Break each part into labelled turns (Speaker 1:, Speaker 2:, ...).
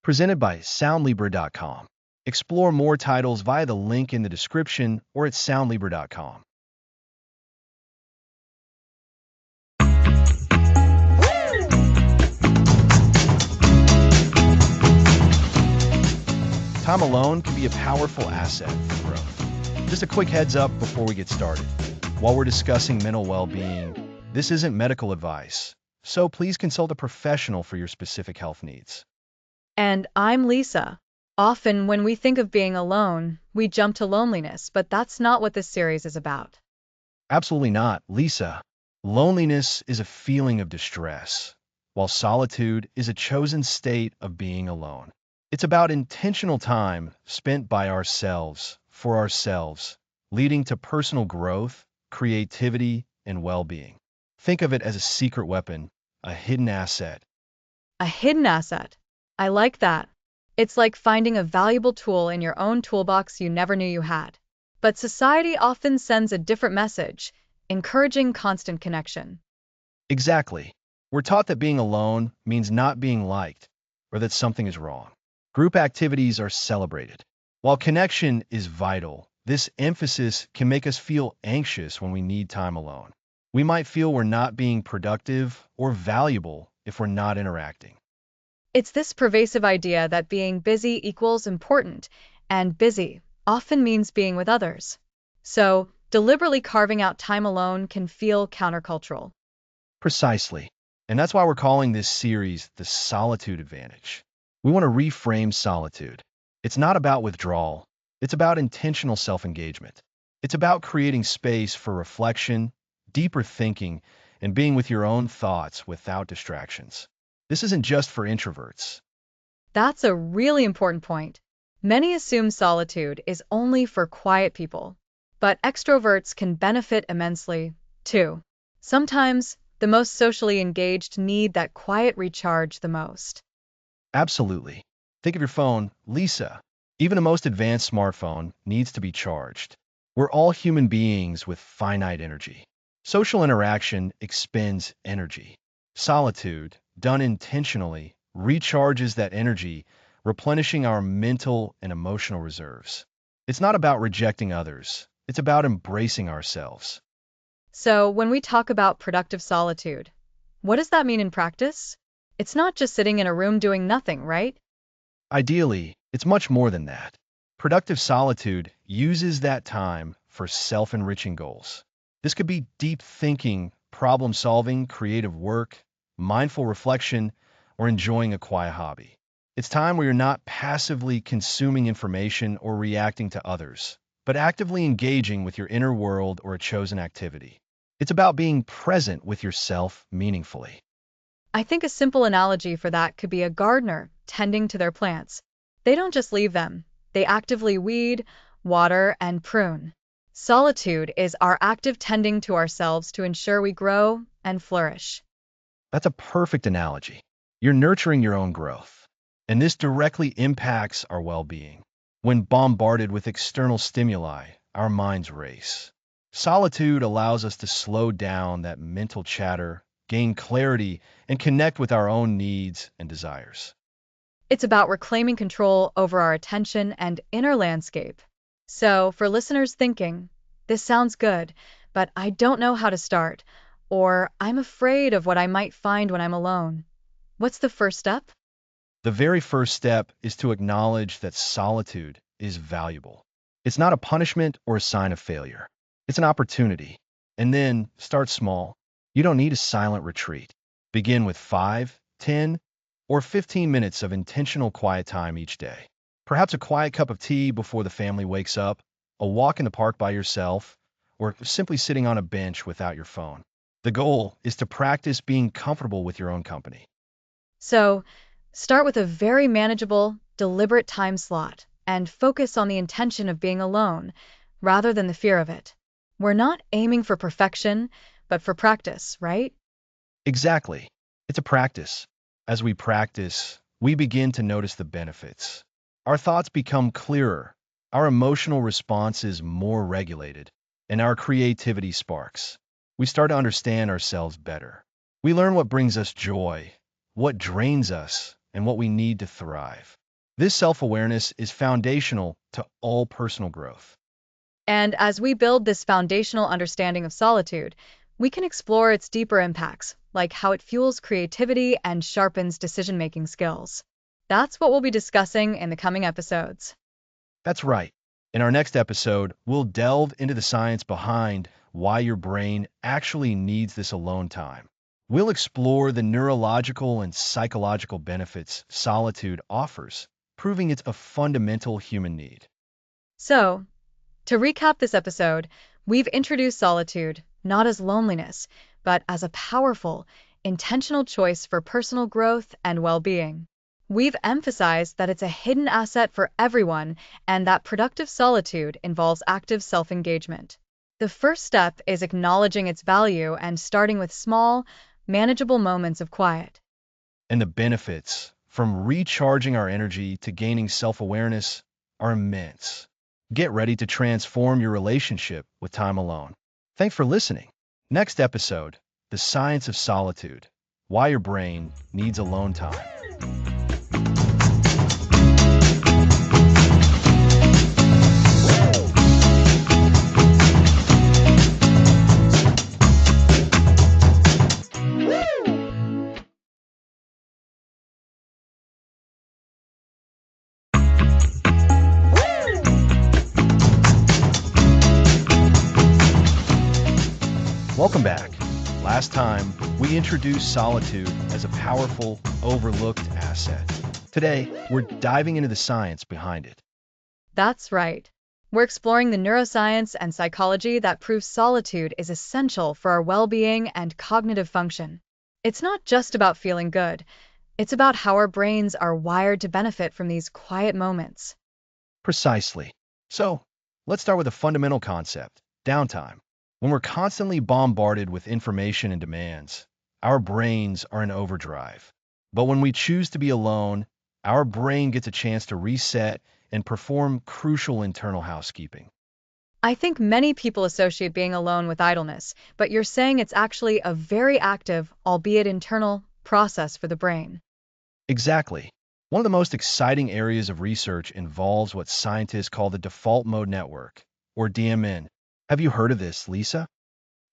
Speaker 1: presented by Soundlibra.com. Explore more titles via the link in the description or at Soundlibra.com. Time alone can be a powerful asset for growth. Just a quick heads up before we get started. While we're discussing mental well-being, this isn't medical advice, so please consult a professional for your specific health needs.
Speaker 2: And I'm Lisa. Often, when we think of being alone, we jump to loneliness, but that's not what this series is about.
Speaker 1: Absolutely not, Lisa. Loneliness is a feeling of distress, while solitude is a chosen state of being alone. It's about intentional time spent by ourselves, for ourselves, leading to personal growth, creativity, and well-being. Think of it as a secret weapon, a hidden asset.
Speaker 2: A hidden asset. I like that. It's like finding a valuable tool in your own toolbox you never knew you had. But society often sends a different message, encouraging constant connection.
Speaker 1: Exactly. We're taught that being alone means not being liked, or that something is wrong. Group activities are celebrated. While connection is vital, this emphasis can make us feel anxious when we need time alone. We might feel we're not being productive or valuable if we're not interacting.
Speaker 2: It's this pervasive idea that being busy equals important, and busy often means being with others. So, deliberately carving out time alone can feel countercultural.
Speaker 1: Precisely. And that's why we're calling this series the Solitude Advantage. We want to reframe solitude. It's not about withdrawal. It's about intentional self-engagement. It's about creating space for reflection, deeper thinking, and being with your own thoughts without distractions. This isn't just for introverts.
Speaker 2: That's a really important point. Many assume solitude is only for quiet people, but extroverts can benefit immensely, too. Sometimes, the most socially engaged need that quiet recharge the most.
Speaker 1: Absolutely. Think of your phone, Lisa. Even the most advanced smartphone needs to be charged. We're all human beings with finite energy. Social interaction expends energy. Solitude, done intentionally, recharges that energy, replenishing our mental and emotional reserves. It's not about rejecting others. It's about embracing ourselves.
Speaker 2: So, when we talk about productive solitude, what does that mean in practice? It's not just sitting in a room doing nothing, right?
Speaker 1: Ideally, it's much more than that. Productive solitude uses that time for self-enriching goals. This could be deep thinking, problem-solving, creative work, mindful reflection, or enjoying a quiet hobby. It's time where you're not passively consuming information or reacting to others, but actively engaging with your inner world or a chosen activity. It's about being present with yourself meaningfully.
Speaker 2: I think a simple analogy for that could be a gardener tending to their plants. They don't just leave them, they actively weed, water, and prune. Solitude is our active tending to ourselves to ensure we grow and flourish.
Speaker 1: That's a perfect analogy. You're nurturing your own growth, and this directly impacts our well-being. When bombarded with external stimuli, our minds race. Solitude allows us to slow down that mental chatter, gain clarity, and connect with our own needs and desires.
Speaker 2: It's about reclaiming control over our attention and inner landscape. So, for listeners thinking, this sounds good, but I don't know how to start, or I'm afraid of what I might find when I'm alone. What's the first step?
Speaker 1: The very first step is to acknowledge that solitude is valuable. It's not a punishment or a sign of failure. It's an opportunity. And then start small. You don't need a silent retreat. Begin with 5, 10, or 15 minutes of intentional quiet time each day. Perhaps a quiet cup of tea before the family wakes up, a walk in the park by yourself, or simply sitting on a bench without your phone. The goal is to practice being comfortable with your own company.
Speaker 2: So, start with a very manageable, deliberate time slot and focus on the intention of being alone rather than the fear of it. We're not aiming for perfection, but for practice, right?
Speaker 1: Exactly. It's a practice. As we practice, we begin to notice the benefits. Our thoughts become clearer, our emotional response is more regulated, and our creativity sparks. We start to understand ourselves better. We learn what brings us joy, what drains us, and what we need to thrive. This self-awareness is foundational to all personal growth.
Speaker 2: And as we build this foundational understanding of solitude, we can explore its deeper impacts, like how it fuels creativity and sharpens decision-making skills. That's what we'll be discussing in the coming episodes.
Speaker 1: That's right. In our next episode, we'll delve into the science behind why your brain actually needs this alone time. We'll explore the neurological and psychological benefits solitude offers, proving it's a fundamental human need.
Speaker 2: So, to recap this episode, we've introduced solitude not as loneliness, but as a powerful, intentional choice for personal growth and well-being. We've emphasized that it's a hidden asset for everyone and that productive solitude involves active self-engagement. The first step is acknowledging its value and starting with small, manageable moments of quiet.
Speaker 1: And the benefits, from recharging our energy to gaining self-awareness, are immense. Get ready to transform your relationship with time alone. Thanks for listening. Next episode, The Science of Solitude, Why Your Brain Needs Alone Time. Welcome back. Last time, we introduced solitude as a powerful, overlooked asset. Today, we're diving into the science behind it.
Speaker 2: That's right. We're exploring the neuroscience and psychology that proves solitude is essential for our well-being and cognitive function. It's not just about feeling good. It's about how our brains are wired to benefit from these quiet moments.
Speaker 1: Precisely. So, let's start with a fundamental concept, downtime. When we're constantly bombarded with information and demands, our brains are in overdrive. But when we choose to be alone, our brain gets a chance to reset and perform crucial internal housekeeping.
Speaker 2: I think many people associate being alone with idleness, but you're saying it's actually a very active, albeit internal, process for the brain.
Speaker 1: Exactly. One of the most exciting areas of research involves what scientists call the default mode network, or DMN. Have you heard of this, Lisa?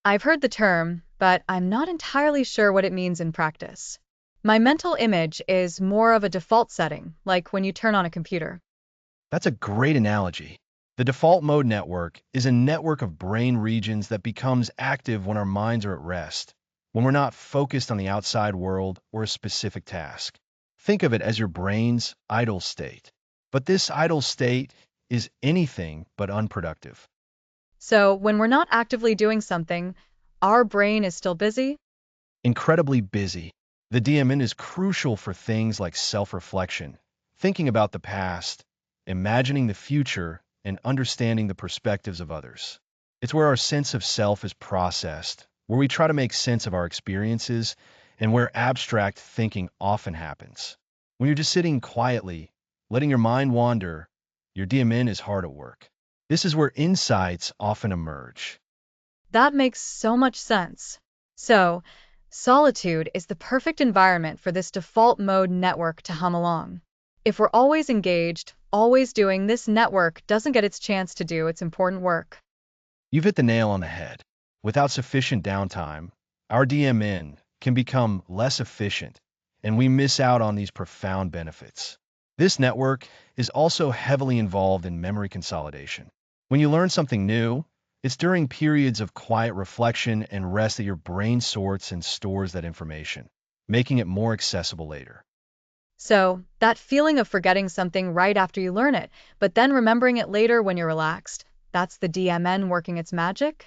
Speaker 2: I've heard the term, but I'm not entirely sure what it means in practice. My mental image is more of a default setting, like when you turn on a computer.
Speaker 1: That's a great analogy. The default mode network is a network of brain regions that becomes active when our minds are at rest, when we're not focused on the outside world or a specific task. Think of it as your brain's idle state. But this idle state is anything but unproductive.
Speaker 2: So when we're not actively doing something, our brain is still busy?
Speaker 1: Incredibly busy. The DMN is crucial for things like self-reflection, thinking about the past, imagining the future, and understanding the perspectives of others. It's where our sense of self is processed, where we try to make sense of our experiences, and where abstract thinking often happens. When you're just sitting quietly, letting your mind wander, your DMN is hard at work. This is where insights often emerge.
Speaker 2: That makes so much sense. So, solitude is the perfect environment for this default mode network to hum along. If we're always engaged, always doing, this network doesn't get its chance to do its important work.
Speaker 1: You've hit the nail on the head. Without sufficient downtime, our DMN can become less efficient, and we miss out on these profound benefits. This network is also heavily involved in memory consolidation. When you learn something new, it's during periods of quiet reflection and rest that your brain sorts and stores that information, making it more accessible later.
Speaker 2: So, that feeling of forgetting something right after you learn it, but then remembering it later when you're relaxed, that's the DMN working its magic?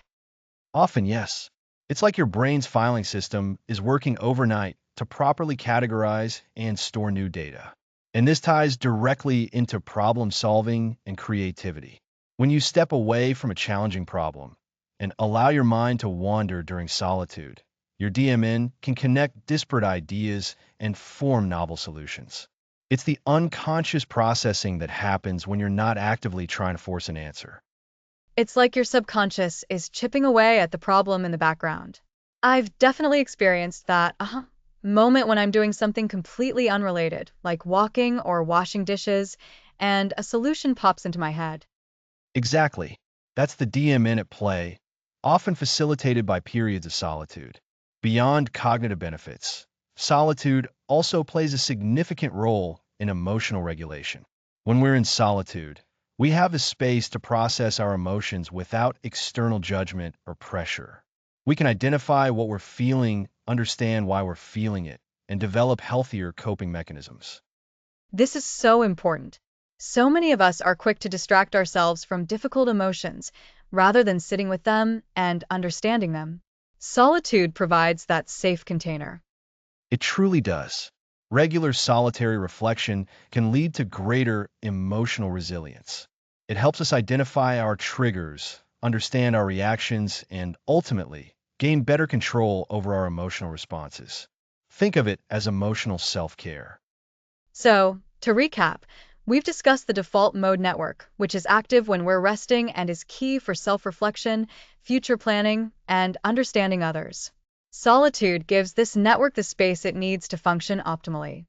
Speaker 1: Often, yes. It's like your brain's filing system is working overnight to properly categorize and store new data. And this ties directly into problem solving and creativity. When you step away from a challenging problem and allow your mind to wander during solitude, your DMN can connect disparate ideas and form novel solutions. It's the unconscious processing that happens when you're not actively trying to force an answer.
Speaker 2: It's like your subconscious is chipping away at the problem in the background. I've definitely experienced that. moment when I'm doing something completely unrelated, like walking or washing dishes, and a solution pops into my head.
Speaker 1: Exactly. That's the DMN at play, often facilitated by periods of solitude. Beyond cognitive benefits, solitude also plays a significant role in emotional regulation. When we're in solitude, we have the space to process our emotions without external judgment or pressure. We can identify what we're feeling, understand why we're feeling it, and develop healthier coping mechanisms.
Speaker 2: This is so important. So many of us are quick to distract ourselves from difficult emotions rather than sitting with them and understanding them. Solitude provides that safe container.
Speaker 1: It truly does. Regular solitary reflection can lead to greater emotional resilience. It helps us identify our triggers, understand our reactions, and ultimately gain better control over our emotional responses. Think of it as emotional self-care.
Speaker 2: So, to recap, we've discussed the default mode network, which is active when we're resting and is key for self reflection, future planning, and understanding others. Solitude gives this network the space it needs to function optimally.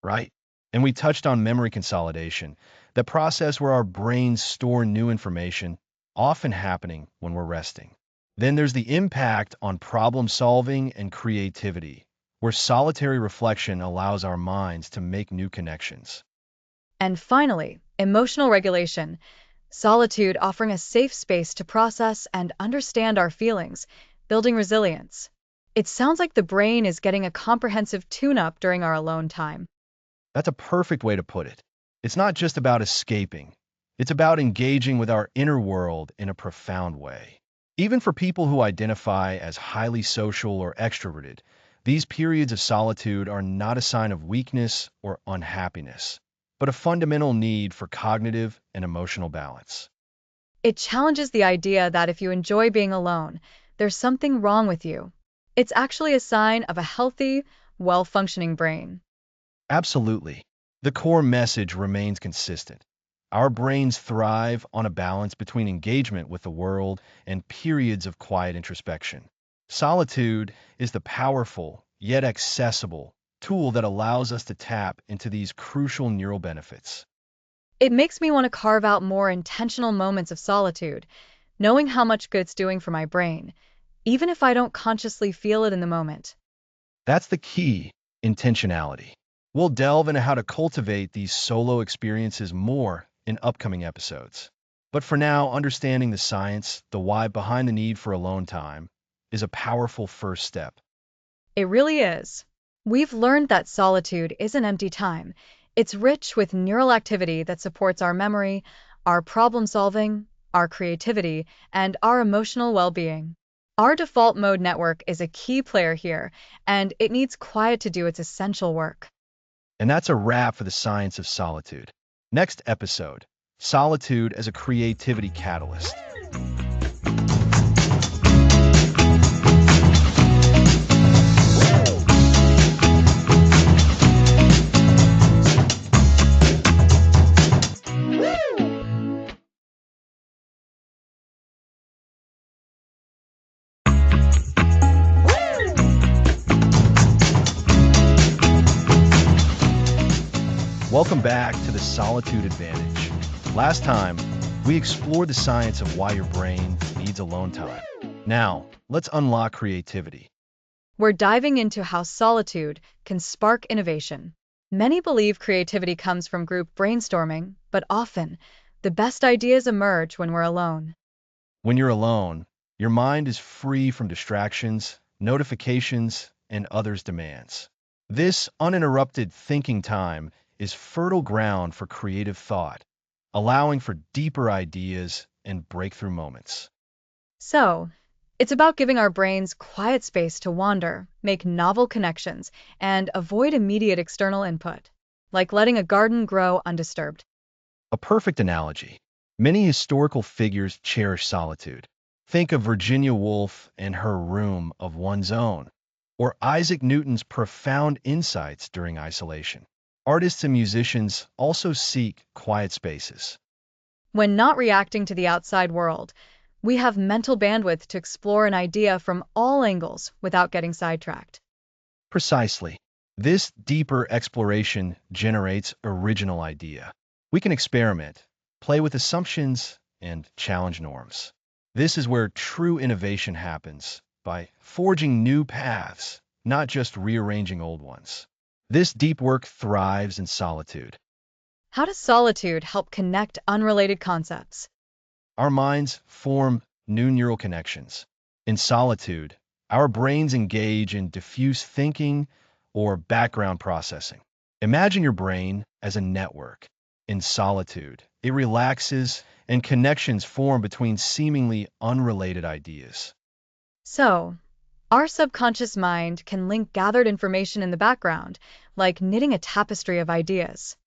Speaker 1: Right. And we touched on memory consolidation, the process where our brains store new information, often happening when we're resting. Then there's the impact on problem solving and creativity, where solitary reflection allows our minds to make new connections.
Speaker 2: And finally, emotional regulation, solitude offering a safe space to process and understand our feelings, building resilience. It sounds like the brain is getting a comprehensive tune up during our alone time.
Speaker 1: That's a perfect way to put it. It's not just about escaping, it's about engaging with our inner world in a profound way. Even for people who identify as highly social or extroverted, these periods of solitude are not a sign of weakness or unhappiness, but a fundamental need for cognitive and emotional balance.
Speaker 2: It challenges the idea that if you enjoy being alone, there's something wrong with you. It's actually a sign of a healthy, well functioning brain.
Speaker 1: Absolutely. The core message remains consistent. Our brains thrive on a balance between engagement with the world and periods of quiet introspection. Solitude is the powerful, yet accessible, tool that allows us to tap into these crucial neural benefits.
Speaker 2: It makes me want to carve out more intentional moments of solitude, knowing how much good it's doing for my brain, even if I don't consciously feel it in the moment.
Speaker 1: That's the key, intentionality. We'll delve into how to cultivate these solo experiences more in upcoming episodes. But for now, understanding the science, the why behind the need for alone time, is a powerful first step.
Speaker 2: It really is. We've learned that solitude isn't empty time. It's rich with neural activity that supports our memory, our problem solving, our creativity, and our emotional well being. Our default mode network is a key player here, and it needs quiet to do its essential work.
Speaker 1: And that's a wrap for the science of solitude. Next episode, solitude as a creativity catalyst. Welcome back to the Solitude Advantage. Last time, we explored the science of why your brain needs alone time. Now, let's unlock creativity.
Speaker 2: We're diving into how solitude can spark innovation. Many believe creativity comes from group brainstorming, but often, the best ideas emerge when we're alone.
Speaker 1: When you're alone, your mind is free from distractions, notifications, and others' demands. This uninterrupted thinking time is fertile ground for creative thought, allowing for deeper ideas and breakthrough moments.
Speaker 2: So, it's about giving our brains quiet space to wander, make novel connections, and avoid immediate external input, like letting a garden grow undisturbed.
Speaker 1: A perfect analogy. Many historical figures cherish solitude. Think of Virginia Woolf and her room of one's own, or Isaac Newton's profound insights during isolation. Artists and musicians also seek quiet spaces.
Speaker 2: When not reacting to the outside world, we have mental bandwidth to explore an idea from all angles without getting sidetracked.
Speaker 1: Precisely. This deeper exploration generates original idea. We can experiment, play with assumptions, and challenge norms. This is where true innovation happens, by forging new paths, not just rearranging old ones. This deep work thrives in solitude.
Speaker 2: How does solitude help connect unrelated concepts?
Speaker 1: Our minds form new neural connections. In solitude, our brains engage in diffuse thinking or background processing. Imagine your brain as a network. In solitude, it relaxes and connections form between seemingly unrelated ideas.
Speaker 2: So, our subconscious mind can link gathered information in the background, like knitting a tapestry of ideas.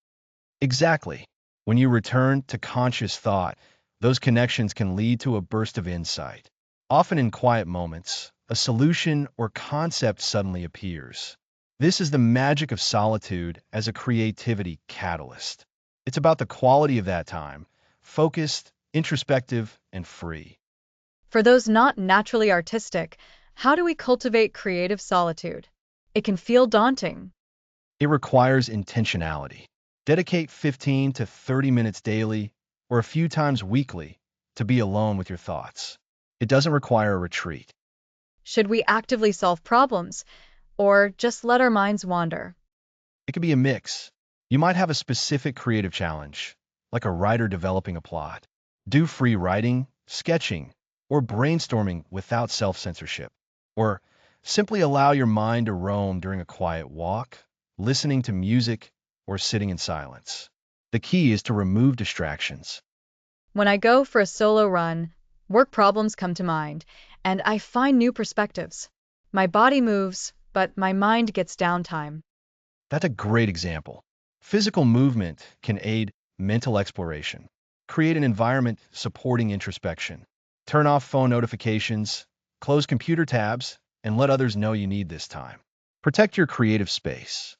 Speaker 1: Exactly. When you return to conscious thought, those connections can lead to a burst of insight. Often in quiet moments, a solution or concept suddenly appears. This is the magic of solitude as a creativity catalyst. It's about the quality of that time, focused, introspective, and free.
Speaker 2: For those not naturally artistic, how do we cultivate creative solitude? It can feel daunting.
Speaker 1: It requires intentionality. Dedicate 15 to 30 minutes daily or a few times weekly to be alone with your thoughts. It doesn't require a retreat.
Speaker 2: Should we actively solve problems or just let our minds wander?
Speaker 1: It could be a mix. You might have a specific creative challenge, like a writer developing a plot. Do free writing, sketching, or brainstorming without self-censorship. Or simply allow your mind to roam during a quiet walk, listening to music, or sitting in silence. The key is to remove distractions.
Speaker 2: When I go for a solo run, work problems come to mind, and I find new perspectives. My body moves, but my mind gets downtime.
Speaker 1: That's a great example. Physical movement can aid mental exploration. Create an environment supporting introspection. Turn off phone notifications, close computer tabs, and let others know you need this time. Protect your creative space.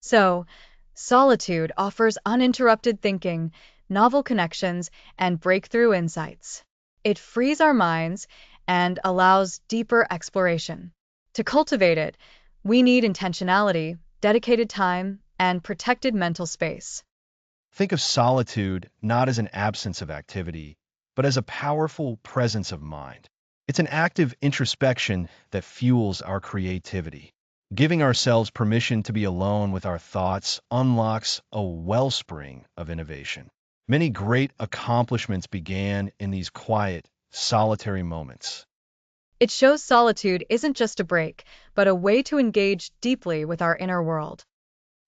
Speaker 2: So, solitude offers uninterrupted thinking, novel connections, and breakthrough insights. It frees our minds and allows deeper exploration. To cultivate it, we need intentionality, dedicated time, and protected mental space.
Speaker 1: Think of solitude not as an absence of activity, but as a powerful presence of mind. It's an active introspection that fuels our creativity. Giving ourselves permission to be alone with our thoughts unlocks a wellspring of innovation. Many great accomplishments began in these quiet, solitary moments.
Speaker 2: It shows solitude isn't just a break, but a way to engage deeply with our inner world.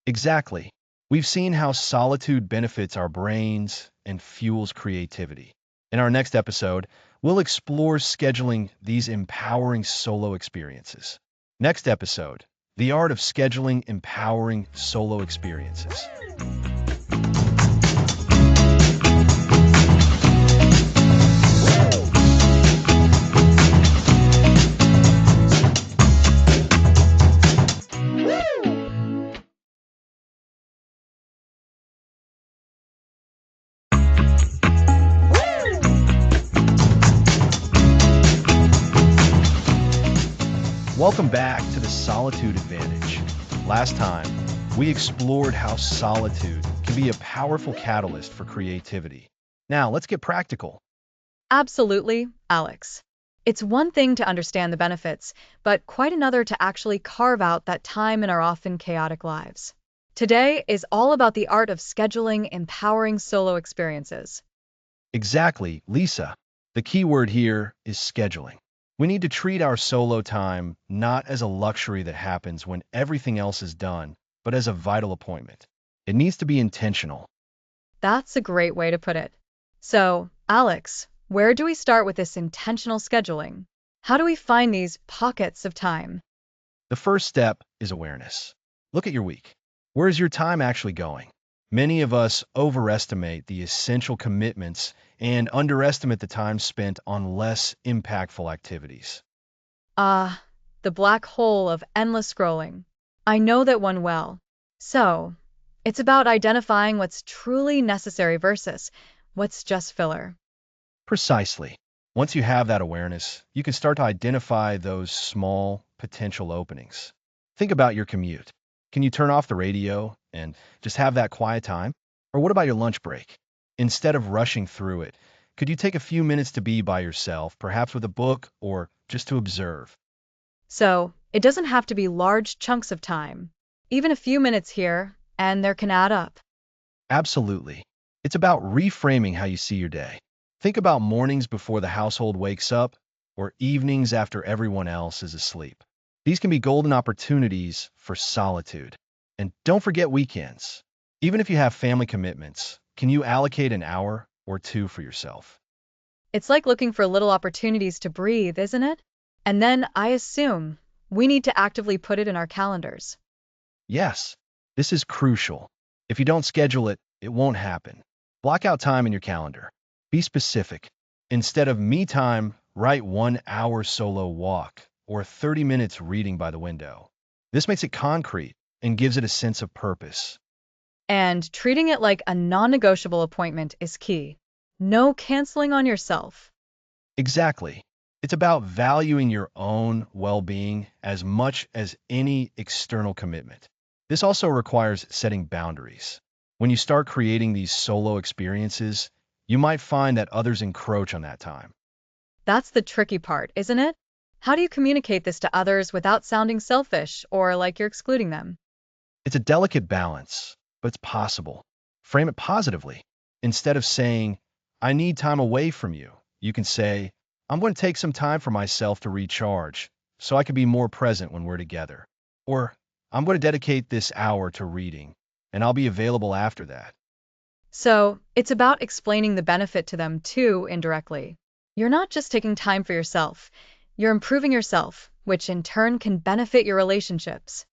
Speaker 1: Exactly. We've seen how solitude benefits our brains and fuels creativity. In our next episode, we'll explore scheduling these empowering solo experiences. Next episode, the art of scheduling empowering solo experiences. Welcome back to the Solitude Advantage. Last time, we explored how solitude can be a powerful catalyst for creativity. Now, let's get practical.
Speaker 2: Absolutely, Alex. It's one thing to understand the benefits, but quite another to actually carve out that time in our often chaotic lives. Today is all about the art of scheduling empowering solo experiences.
Speaker 1: Exactly, Lisa. The key word here is scheduling. We need to treat our solo time not as a luxury that happens when everything else is done, but as a vital appointment. It needs to be intentional.
Speaker 2: That's a great way to put it. So, Alex, where do we start with this intentional scheduling? How do we find these pockets of time?
Speaker 1: The first step is awareness. Look at your week. Where is your time actually going? Many of us overestimate the essential commitments and underestimate the time spent on less impactful activities.
Speaker 2: Ah, the black hole of endless scrolling. I know that one well. So, it's about identifying what's truly necessary versus what's just filler.
Speaker 1: Precisely. Once you have that awareness, you can start to identify those small potential openings. Think about your commute. Can you turn off the radio and just have that quiet time? Or what about your lunch break? Instead of rushing through it, could you take a few minutes to be by yourself, perhaps with a book or just to observe?
Speaker 2: So, it doesn't have to be large chunks of time. Even a few minutes here, and there can add up.
Speaker 1: Absolutely. It's about reframing how you see your day. Think about mornings before the household wakes up or evenings after everyone else is asleep. These can be golden opportunities for solitude. And don't forget weekends. Even if you have family commitments, can you allocate an hour or two for yourself?
Speaker 2: It's like looking for little opportunities to breathe, isn't it? And then, I assume, we need to actively put it in our calendars.
Speaker 1: Yes, this is crucial. If you don't schedule it, it won't happen. Block out time in your calendar. Be specific. Instead of me time, write 1 hour solo walk or 30 minutes reading by the window. This makes it concrete and gives it a sense of purpose.
Speaker 2: And treating it like a non negotiable appointment is key. No canceling on yourself.
Speaker 1: Exactly. It's about valuing your own well being as much as any external commitment. This also requires setting boundaries. When you start creating these solo experiences, you might find that others encroach on that time.
Speaker 2: That's the tricky part, isn't it? How do you communicate this to others without sounding selfish or like you're excluding them?
Speaker 1: It's a delicate balance, but it's possible. Frame it positively. Instead of saying, I need time away from you, you can say, I'm going to take some time for myself to recharge so I can be more present when we're together. Or, I'm going to dedicate this hour to reading, and I'll be available after that.
Speaker 2: So, it's about explaining the benefit to them too, indirectly. You're not just taking time for yourself, you're improving yourself, which in turn can benefit your relationships.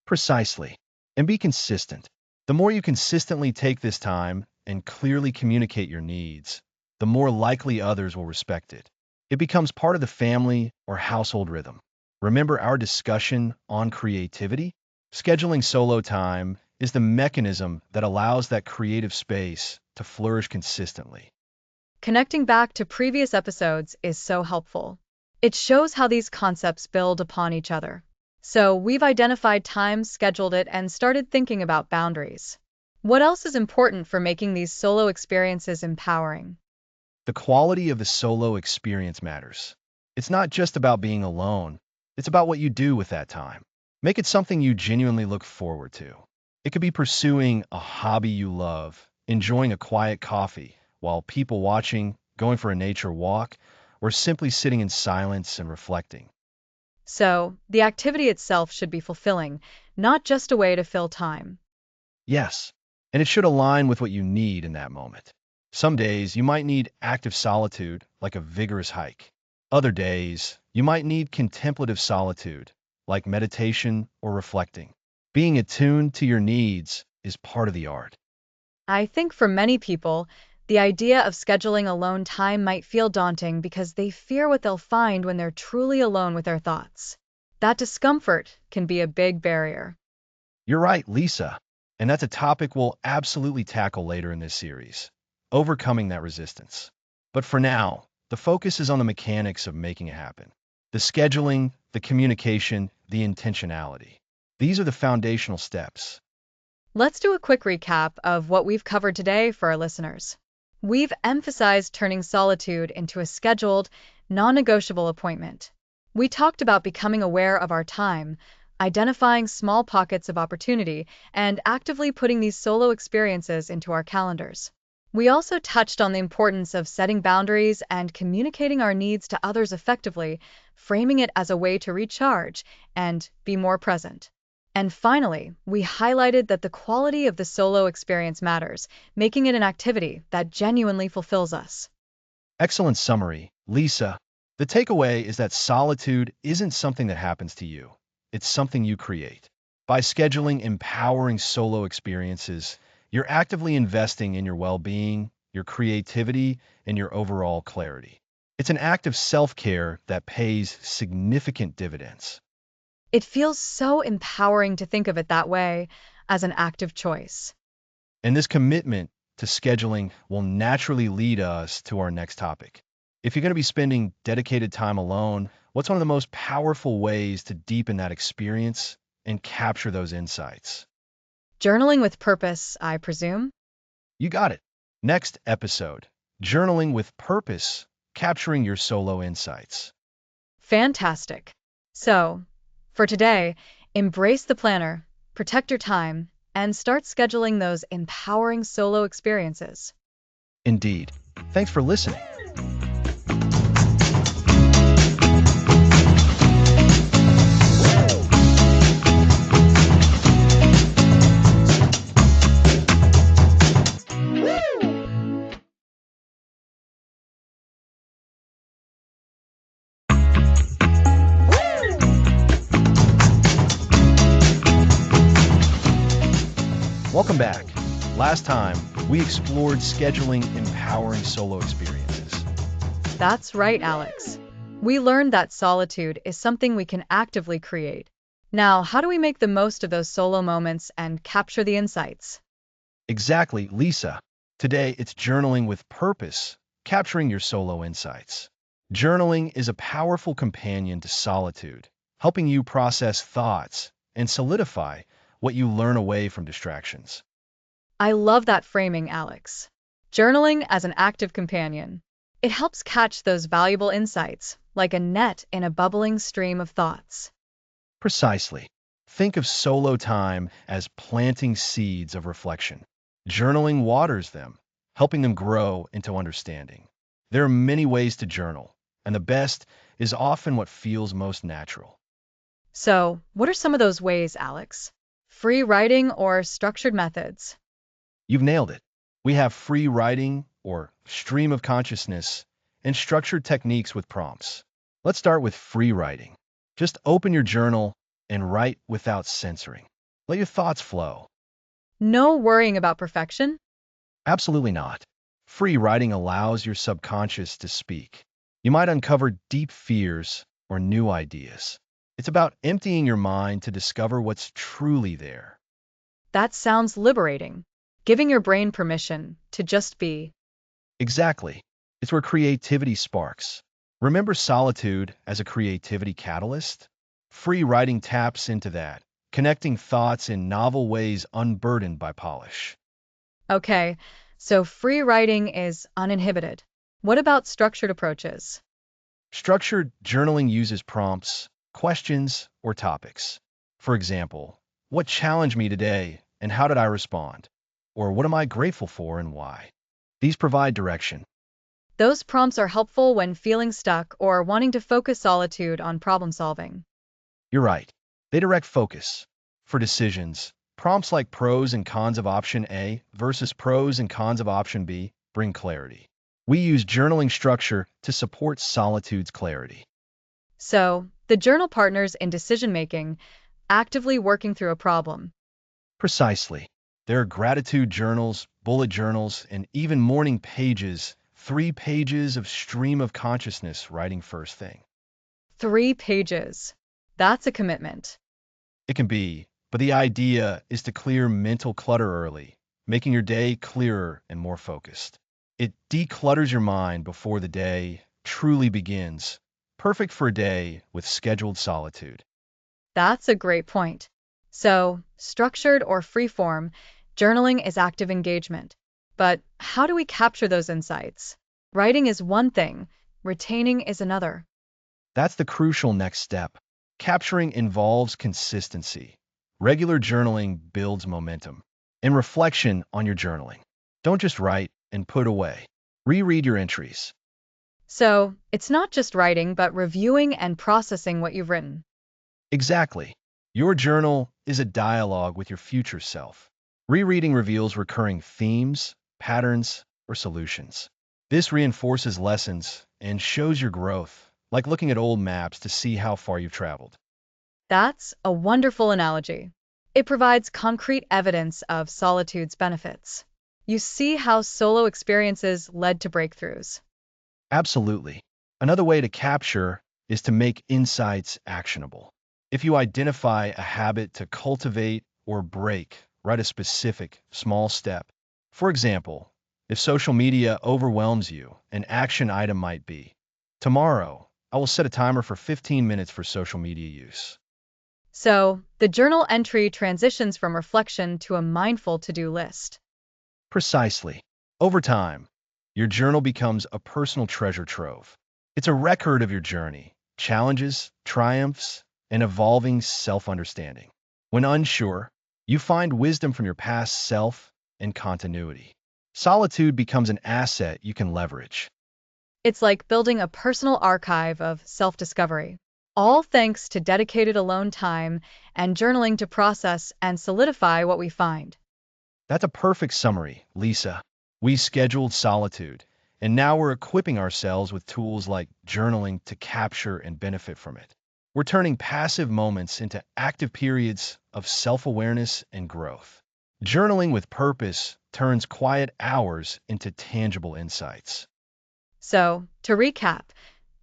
Speaker 1: Precisely. And be consistent. The more you consistently take this time and clearly communicate your needs, the more likely others will respect it. It becomes part of the family or household rhythm. Remember our discussion on creativity? Scheduling solo time is the mechanism that allows that creative space to flourish consistently.
Speaker 2: Connecting back to previous episodes is so helpful. It shows how these concepts build upon each other. So, we've identified time, scheduled it, and started thinking about boundaries. What else is important for making these solo experiences empowering?
Speaker 1: The quality of the solo experience matters. It's not just about being alone, it's about what you do with that time. Make it something you genuinely look forward to. It could be pursuing a hobby you love, enjoying a quiet coffee while people watching, going for a nature walk, or simply sitting in silence and reflecting.
Speaker 2: So, the activity itself should be fulfilling, not just a way to fill time.
Speaker 1: Yes, and it should align with what you need in that moment. Some days you might need active solitude, like a vigorous hike. Other days you might need contemplative solitude, like meditation or reflecting. Being attuned to your needs is part of the art.
Speaker 2: I think for many people, the idea of scheduling alone time might feel daunting because they fear what they'll find when they're truly alone with their thoughts. That discomfort can be a big barrier.
Speaker 1: You're right, Lisa. And that's a topic we'll absolutely tackle later in this series, overcoming that resistance. But for now, the focus is on the mechanics of making it happen. The scheduling, the communication, the intentionality. These are the foundational steps.
Speaker 2: Let's do a quick recap of what we've covered today for our listeners. We've emphasized turning solitude into a scheduled, non negotiable appointment. We talked about becoming aware of our time, identifying small pockets of opportunity, and actively putting these solo experiences into our calendars. We also touched on the importance of setting boundaries and communicating our needs to others effectively, framing it as a way to recharge and be more present. And finally, we highlighted that the quality of the solo experience matters, making it an activity that genuinely fulfills us.
Speaker 1: Excellent summary, Lisa. The takeaway is that solitude isn't something that happens to you. It's something you create. By scheduling empowering solo experiences, you're actively investing in your well-being, your creativity, and your overall clarity. It's an act of self-care that pays significant dividends.
Speaker 2: It feels so empowering to think of it that way, as an active choice.
Speaker 1: And this commitment to scheduling will naturally lead us to our next topic. If you're going to be spending dedicated time alone, what's one of the most powerful ways to deepen that experience and capture those insights.
Speaker 2: Journaling with purpose, I presume?
Speaker 1: You got it. Next episode, Journaling with Purpose, Capturing Your Solo Insights.
Speaker 2: Fantastic. So, for today, embrace the planner, protect your time, and start scheduling those empowering solo experiences.
Speaker 1: Indeed. Thanks for listening. Welcome back. Last time, we explored scheduling empowering solo experiences.
Speaker 2: That's right, Alex. We learned that solitude is something we can actively create. Now, how do we make the most of those solo moments and capture the insights?
Speaker 1: Exactly, Lisa. Today, it's journaling with purpose, capturing your solo insights. Journaling is a powerful companion to solitude, helping you process thoughts and solidify what you learn away from distractions.
Speaker 2: I love that framing, Alex. Journaling as an active companion. It helps catch those valuable insights, like a net in a bubbling stream of thoughts.
Speaker 1: Precisely. Think of solo time as planting seeds of reflection. Journaling waters them, helping them grow into understanding. There are many ways to journal, and the best is often what feels most natural.
Speaker 2: So, what are some of those ways, Alex? Free writing or structured methods?
Speaker 1: You've nailed it. We have free writing or stream of consciousness and structured techniques with prompts. Let's start with free writing. Just open your journal and write without censoring. Let your thoughts flow.
Speaker 2: No worrying about perfection?
Speaker 1: Absolutely not. Free writing allows your subconscious to speak. You might uncover deep fears or new ideas. It's about emptying your mind to discover what's truly there.
Speaker 2: That sounds liberating. Giving your brain permission to just be.
Speaker 1: Exactly. It's where creativity sparks. Remember solitude as a creativity catalyst? Free writing taps into that, connecting thoughts in novel ways unburdened by polish.
Speaker 2: Okay, so free writing is uninhibited. What about structured approaches?
Speaker 1: Structured journaling uses prompts, questions, or topics. For example, what challenged me today and how did I respond? Or what am I grateful for and why? These provide direction.
Speaker 2: Those prompts are helpful when feeling stuck or wanting to focus solitude on problem solving.
Speaker 1: You're right. They direct focus. For decisions, prompts like pros and cons of option A versus pros and cons of option B bring clarity. We use journaling structure to support solitude's clarity.
Speaker 2: So, the journal partners in decision making, actively working through a problem.
Speaker 1: Precisely. There are gratitude journals, bullet journals, and even morning pages, 3 pages of stream of consciousness writing first thing.
Speaker 2: 3 pages. That's a commitment.
Speaker 1: It can be, but the idea is to clear mental clutter early, making your day clearer and more focused. It declutters your mind before the day truly begins, perfect for a day with scheduled solitude.
Speaker 2: That's a great point. So, structured or freeform, journaling is active engagement. But how do we capture those insights? Writing is one thing, retaining is another.
Speaker 1: That's the crucial next step. Capturing involves consistency. Regular journaling builds momentum. And reflection on your journaling. Don't just write and put away. Reread your entries.
Speaker 2: So, it's not just writing, but reviewing and processing what you've written.
Speaker 1: Exactly. Your journal is a dialogue with your future self. Rereading reveals recurring themes, patterns, or solutions. This reinforces lessons and shows your growth, like looking at old maps to see how far you've traveled.
Speaker 2: That's a wonderful analogy. It provides concrete evidence of solitude's benefits. You see how solo experiences led to breakthroughs.
Speaker 1: Absolutely. Another way to capture is to make insights actionable. If you identify a habit to cultivate or break, write a specific, small step. For example, if social media overwhelms you, an action item might be, tomorrow, I will set a timer for 15 minutes for social media use.
Speaker 2: So, the journal entry transitions from reflection to a mindful to-do list.
Speaker 1: Precisely. Over time, your journal becomes a personal treasure trove. It's a record of your journey, challenges, triumphs, and evolving self-understanding. When unsure, you find wisdom from your past self and continuity. Solitude becomes an asset you can leverage.
Speaker 2: It's like building a personal archive of self-discovery, all thanks to dedicated alone time and journaling to process and solidify what we find.
Speaker 1: That's a perfect summary, Lisa. We scheduled solitude, and now we're equipping ourselves with tools like journaling to capture and benefit from it. We're turning passive moments into active periods of self-awareness and growth. Journaling with purpose turns quiet hours into tangible insights.
Speaker 2: So, to recap,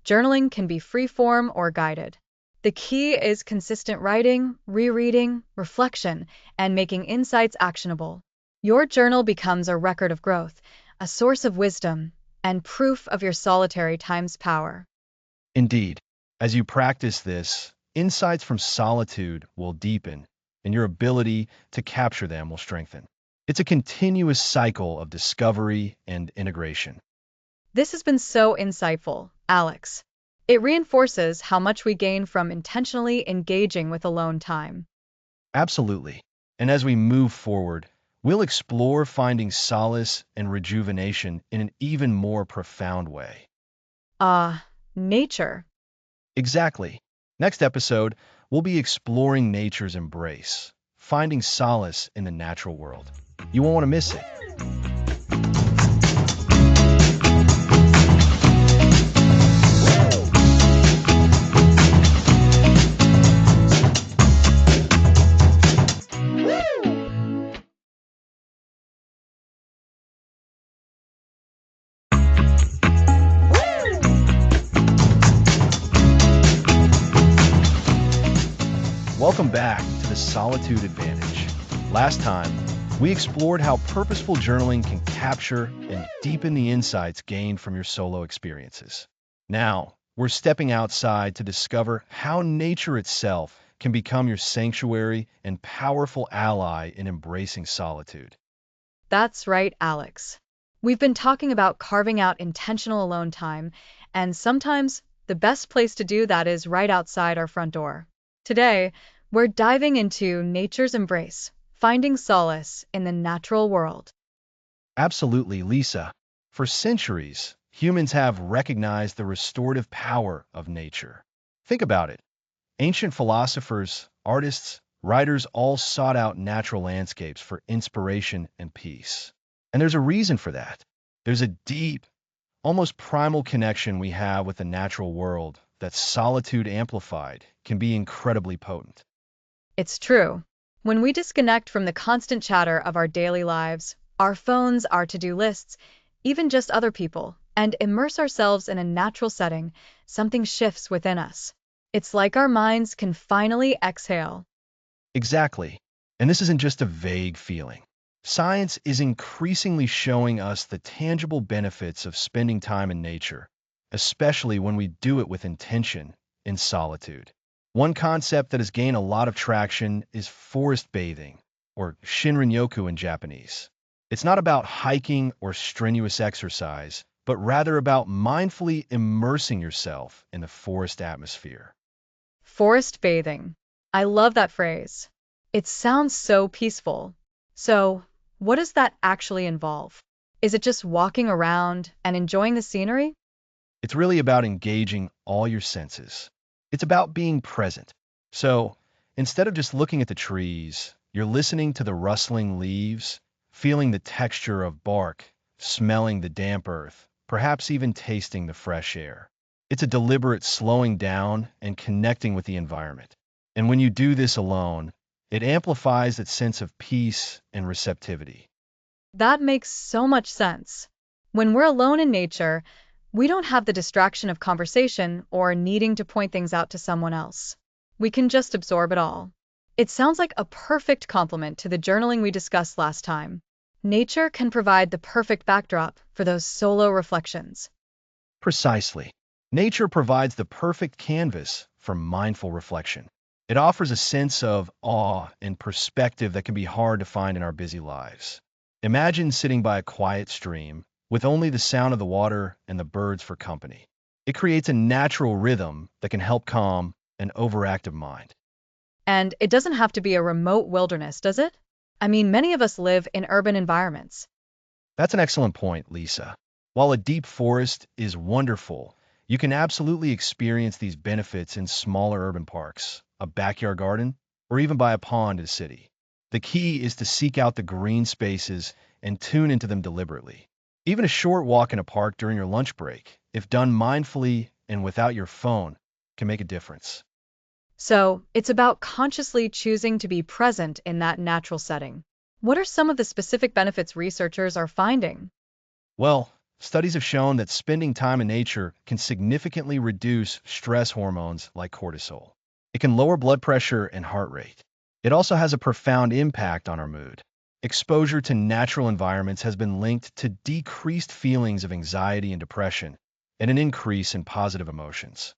Speaker 2: journaling can be free-form or guided. The key is consistent writing, rereading, reflection, and making insights actionable. Your journal becomes a record of growth, a source of wisdom, and proof of your solitary time's power.
Speaker 1: Indeed, as you practice this, insights from solitude will deepen, and your ability to capture them will strengthen. It's a continuous cycle of discovery and integration.
Speaker 2: This has been so insightful, Alex. It reinforces how much we gain from intentionally engaging with alone time.
Speaker 1: Absolutely. And as we move forward, we'll explore finding solace and rejuvenation in an even more profound way.
Speaker 2: Nature.
Speaker 1: Exactly. Next episode, we'll be exploring nature's embrace, finding solace in the natural world. You won't want to miss it. Welcome back to the Solitude Advantage. Last time, we explored how purposeful journaling can capture and deepen the insights gained from your solo experiences. Now, we're stepping outside to discover how nature itself can become your sanctuary and powerful ally in embracing solitude.
Speaker 2: That's right, Alex. We've been talking about carving out intentional alone time, and sometimes the best place to do that is right outside our front door. Today, we're diving into nature's embrace, finding solace in the natural world.
Speaker 1: Absolutely, Lisa. For centuries, humans have recognized the restorative power of nature. Think about it. Ancient philosophers, artists, writers all sought out natural landscapes for inspiration and peace. And there's a reason for that. There's a deep, almost primal connection we have with the natural world that solitude amplified can be incredibly potent.
Speaker 2: It's true. When we disconnect from the constant chatter of our daily lives, our phones, our to-do lists, even just other people, and immerse ourselves in a natural setting, something shifts within us. It's like our minds can finally exhale.
Speaker 1: Exactly. And this isn't just a vague feeling. Science is increasingly showing us the tangible benefits of spending time in nature, especially when we do it with intention in solitude. One concept that has gained a lot of traction is forest bathing, or Shinrin-yoku in Japanese. It's not about hiking or strenuous exercise, but rather about mindfully immersing yourself in the forest atmosphere.
Speaker 2: Forest bathing. I love that phrase. It sounds so peaceful. So, what does that actually involve? Is it just walking around and enjoying the scenery?
Speaker 1: It's really about engaging all your senses. It's about being present. So, instead of just looking at the trees, you're listening to the rustling leaves, feeling the texture of bark, smelling the damp earth, perhaps even tasting the fresh air. It's a deliberate slowing down and connecting with the environment. And when you do this alone, it amplifies that sense of peace and receptivity.
Speaker 2: That makes so much sense. When we're alone in nature, we don't have the distraction of conversation or needing to point things out to someone else. We can just absorb it all. It sounds like a perfect complement to the journaling we discussed last time. Nature can provide the perfect backdrop for those solo reflections.
Speaker 1: Precisely. Nature provides the perfect canvas for mindful reflection. It offers a sense of awe and perspective that can be hard to find in our busy lives. Imagine sitting by a quiet stream with only the sound of the water and the birds for company. It creates a natural rhythm that can help calm an overactive mind.
Speaker 2: And it doesn't have to be a remote wilderness, does it? I mean, many of us live in urban environments.
Speaker 1: That's an excellent point, Lisa. While a deep forest is wonderful, you can absolutely experience these benefits in smaller urban parks, a backyard garden, or even by a pond in a city. The key is to seek out the green spaces and tune into them deliberately. Even a short walk in a park during your lunch break, if done mindfully and without your phone, can make a difference.
Speaker 2: So, it's about consciously choosing to be present in that natural setting. What are some of the specific benefits researchers are finding?
Speaker 1: Well, studies have shown that spending time in nature can significantly reduce stress hormones like cortisol. It can lower blood pressure and heart rate. It also has a profound impact on our mood. Exposure to natural environments has been linked to decreased feelings of anxiety and depression, and an increase in positive emotions.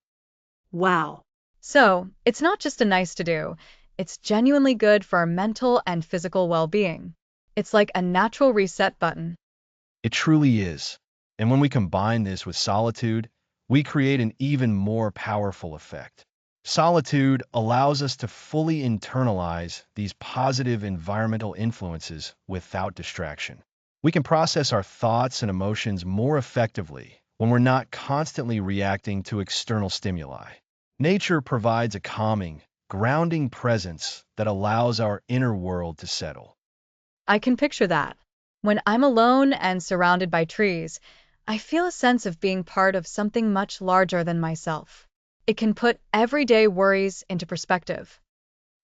Speaker 2: Wow. So, it's not just a nice to do, it's genuinely good for our mental and physical well being. It's like a natural reset button.
Speaker 1: It truly is. And when we combine this with solitude, we create an even more powerful effect. Solitude allows us to fully internalize these positive environmental influences without distraction. We can process our thoughts and emotions more effectively when we're not constantly reacting to external stimuli. Nature provides a calming, grounding presence that allows our inner world to settle.
Speaker 2: I can picture that. When I'm alone and surrounded by trees, I feel a sense of being part of something much larger than myself. It can put everyday worries into perspective.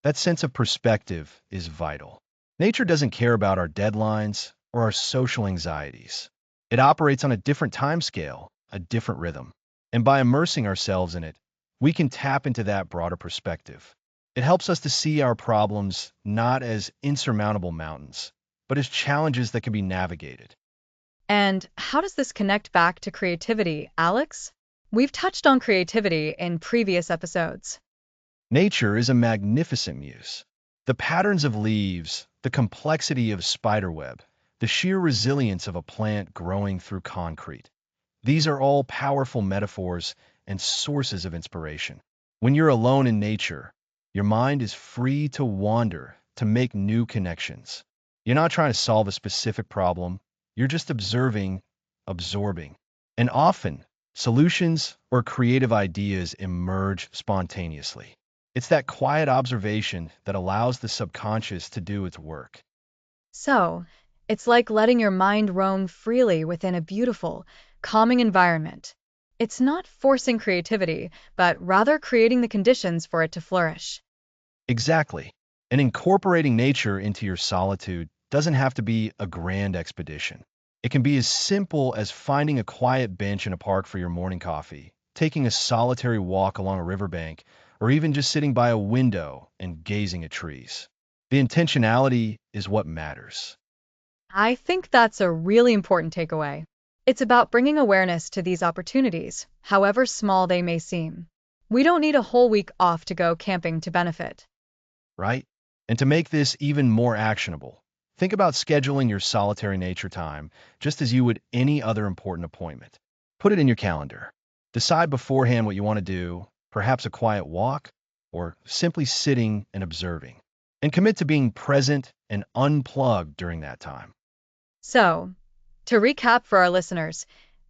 Speaker 1: That sense of perspective is vital. Nature doesn't care about our deadlines or our social anxieties. It operates on a different time scale, a different rhythm. And by immersing ourselves in it, we can tap into that broader perspective. It helps us to see our problems not as insurmountable mountains, but as challenges that can be navigated.
Speaker 2: And how does this connect back to creativity, Alex? We've touched on creativity in previous episodes.
Speaker 1: Nature is a magnificent muse. The patterns of leaves, the complexity of spiderweb, the sheer resilience of a plant growing through concrete. These are all powerful metaphors and sources of inspiration. When you're alone in nature, your mind is free to wander, to make new connections. You're not trying to solve a specific problem, you're just observing, absorbing. And often, solutions or creative ideas emerge spontaneously. It's that quiet observation that allows the subconscious to do its work.
Speaker 2: So, it's like letting your mind roam freely within a beautiful, calming environment. It's not forcing creativity, but rather creating the conditions for it to flourish.
Speaker 1: Exactly. And incorporating nature into your solitude doesn't have to be a grand expedition. It can be as simple as finding a quiet bench in a park for your morning coffee, taking a solitary walk along a riverbank, or even just sitting by a window and gazing at trees. The intentionality is what matters.
Speaker 2: I think that's a really important takeaway. It's about bringing awareness to these opportunities, however small they may seem. We don't need a whole week off to go camping to benefit.
Speaker 1: Right? And to make this even more actionable, think about scheduling your solitary nature time just as you would any other important appointment. Put it in your calendar. Decide beforehand what you want to do, perhaps a quiet walk, or simply sitting and observing. And commit to being present and unplugged during that time.
Speaker 2: So, to recap for our listeners,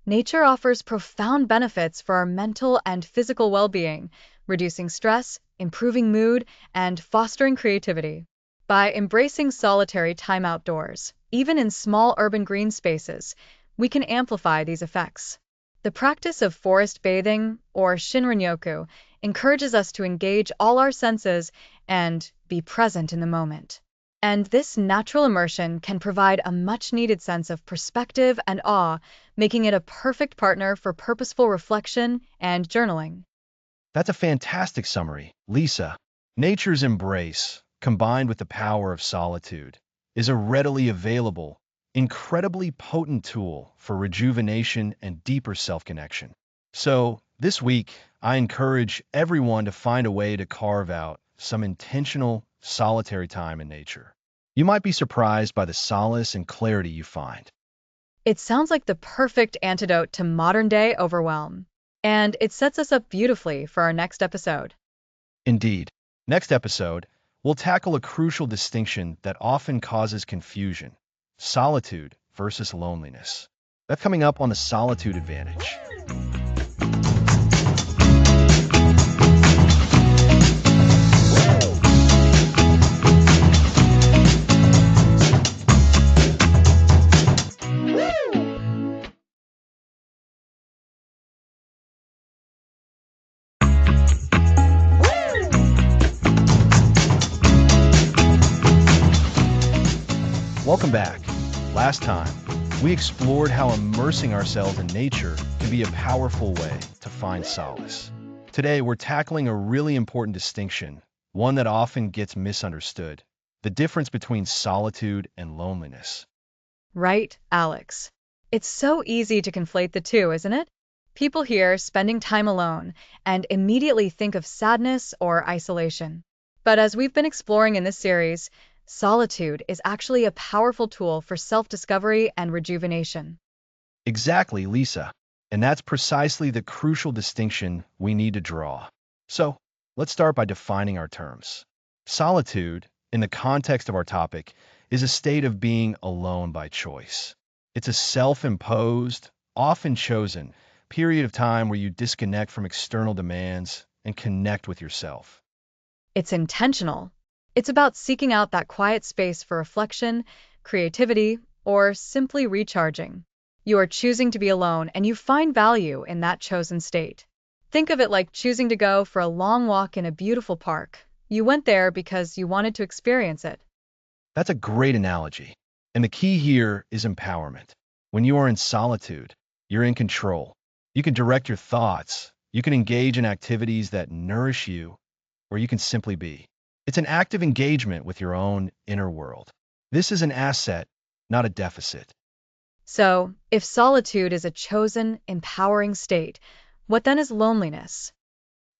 Speaker 2: nature offers profound benefits for our mental and physical well being, reducing stress, improving mood, and fostering creativity. By embracing solitary time outdoors, even in small urban green spaces, we can amplify these effects. The practice of forest bathing, or Shinrin-yoku, encourages us to engage all our senses and be present in the moment. And this natural immersion can provide a much needed sense of perspective and awe, making it a perfect partner for purposeful reflection and journaling.
Speaker 1: That's a fantastic summary, Lisa. Nature's embrace, combined with the power of solitude, is a readily available, incredibly potent tool for rejuvenation and deeper self-connection. So, this week, I encourage everyone to find a way to carve out some intentional, solitary time in nature. You might be surprised by the solace and clarity you find.
Speaker 2: It sounds like the perfect antidote to modern day overwhelm. And it sets us up beautifully for our next episode.
Speaker 1: Indeed. Next episode, we'll tackle a crucial distinction that often causes confusion: solitude versus loneliness. That's coming up on the Solitude Advantage. Welcome back. Last time, we explored how immersing ourselves in nature can be a powerful way to find solace. Today, we're tackling a really important distinction, one that often gets misunderstood: the difference between solitude and loneliness.
Speaker 2: Right, Alex? It's so easy to conflate the two, isn't it? People hear spending time alone and immediately think of sadness or isolation. But as we've been exploring in this series, solitude is actually a powerful tool for self-discovery and rejuvenation.
Speaker 1: Exactly, Lisa. And that's precisely the crucial distinction we need to draw. So, let's start by defining our terms. Solitude, in the context of our topic, is a state of being alone by choice. It's a self-imposed, often chosen, period of time where you disconnect from external demands and connect with yourself.
Speaker 2: It's intentional. It's about seeking out that quiet space for reflection, creativity, or simply recharging. You are choosing to be alone and you find value in that chosen state. Think of it like choosing to go for a long walk in a beautiful park. You went there because you wanted to experience it.
Speaker 1: That's a great analogy. And the key here is empowerment. When you are in solitude, you're in control. You can direct your thoughts. You can engage in activities that nourish you, or you can simply be. It's an active engagement with your own inner world. This is an asset, not a deficit.
Speaker 2: So, if solitude is a chosen, empowering state, what then is loneliness?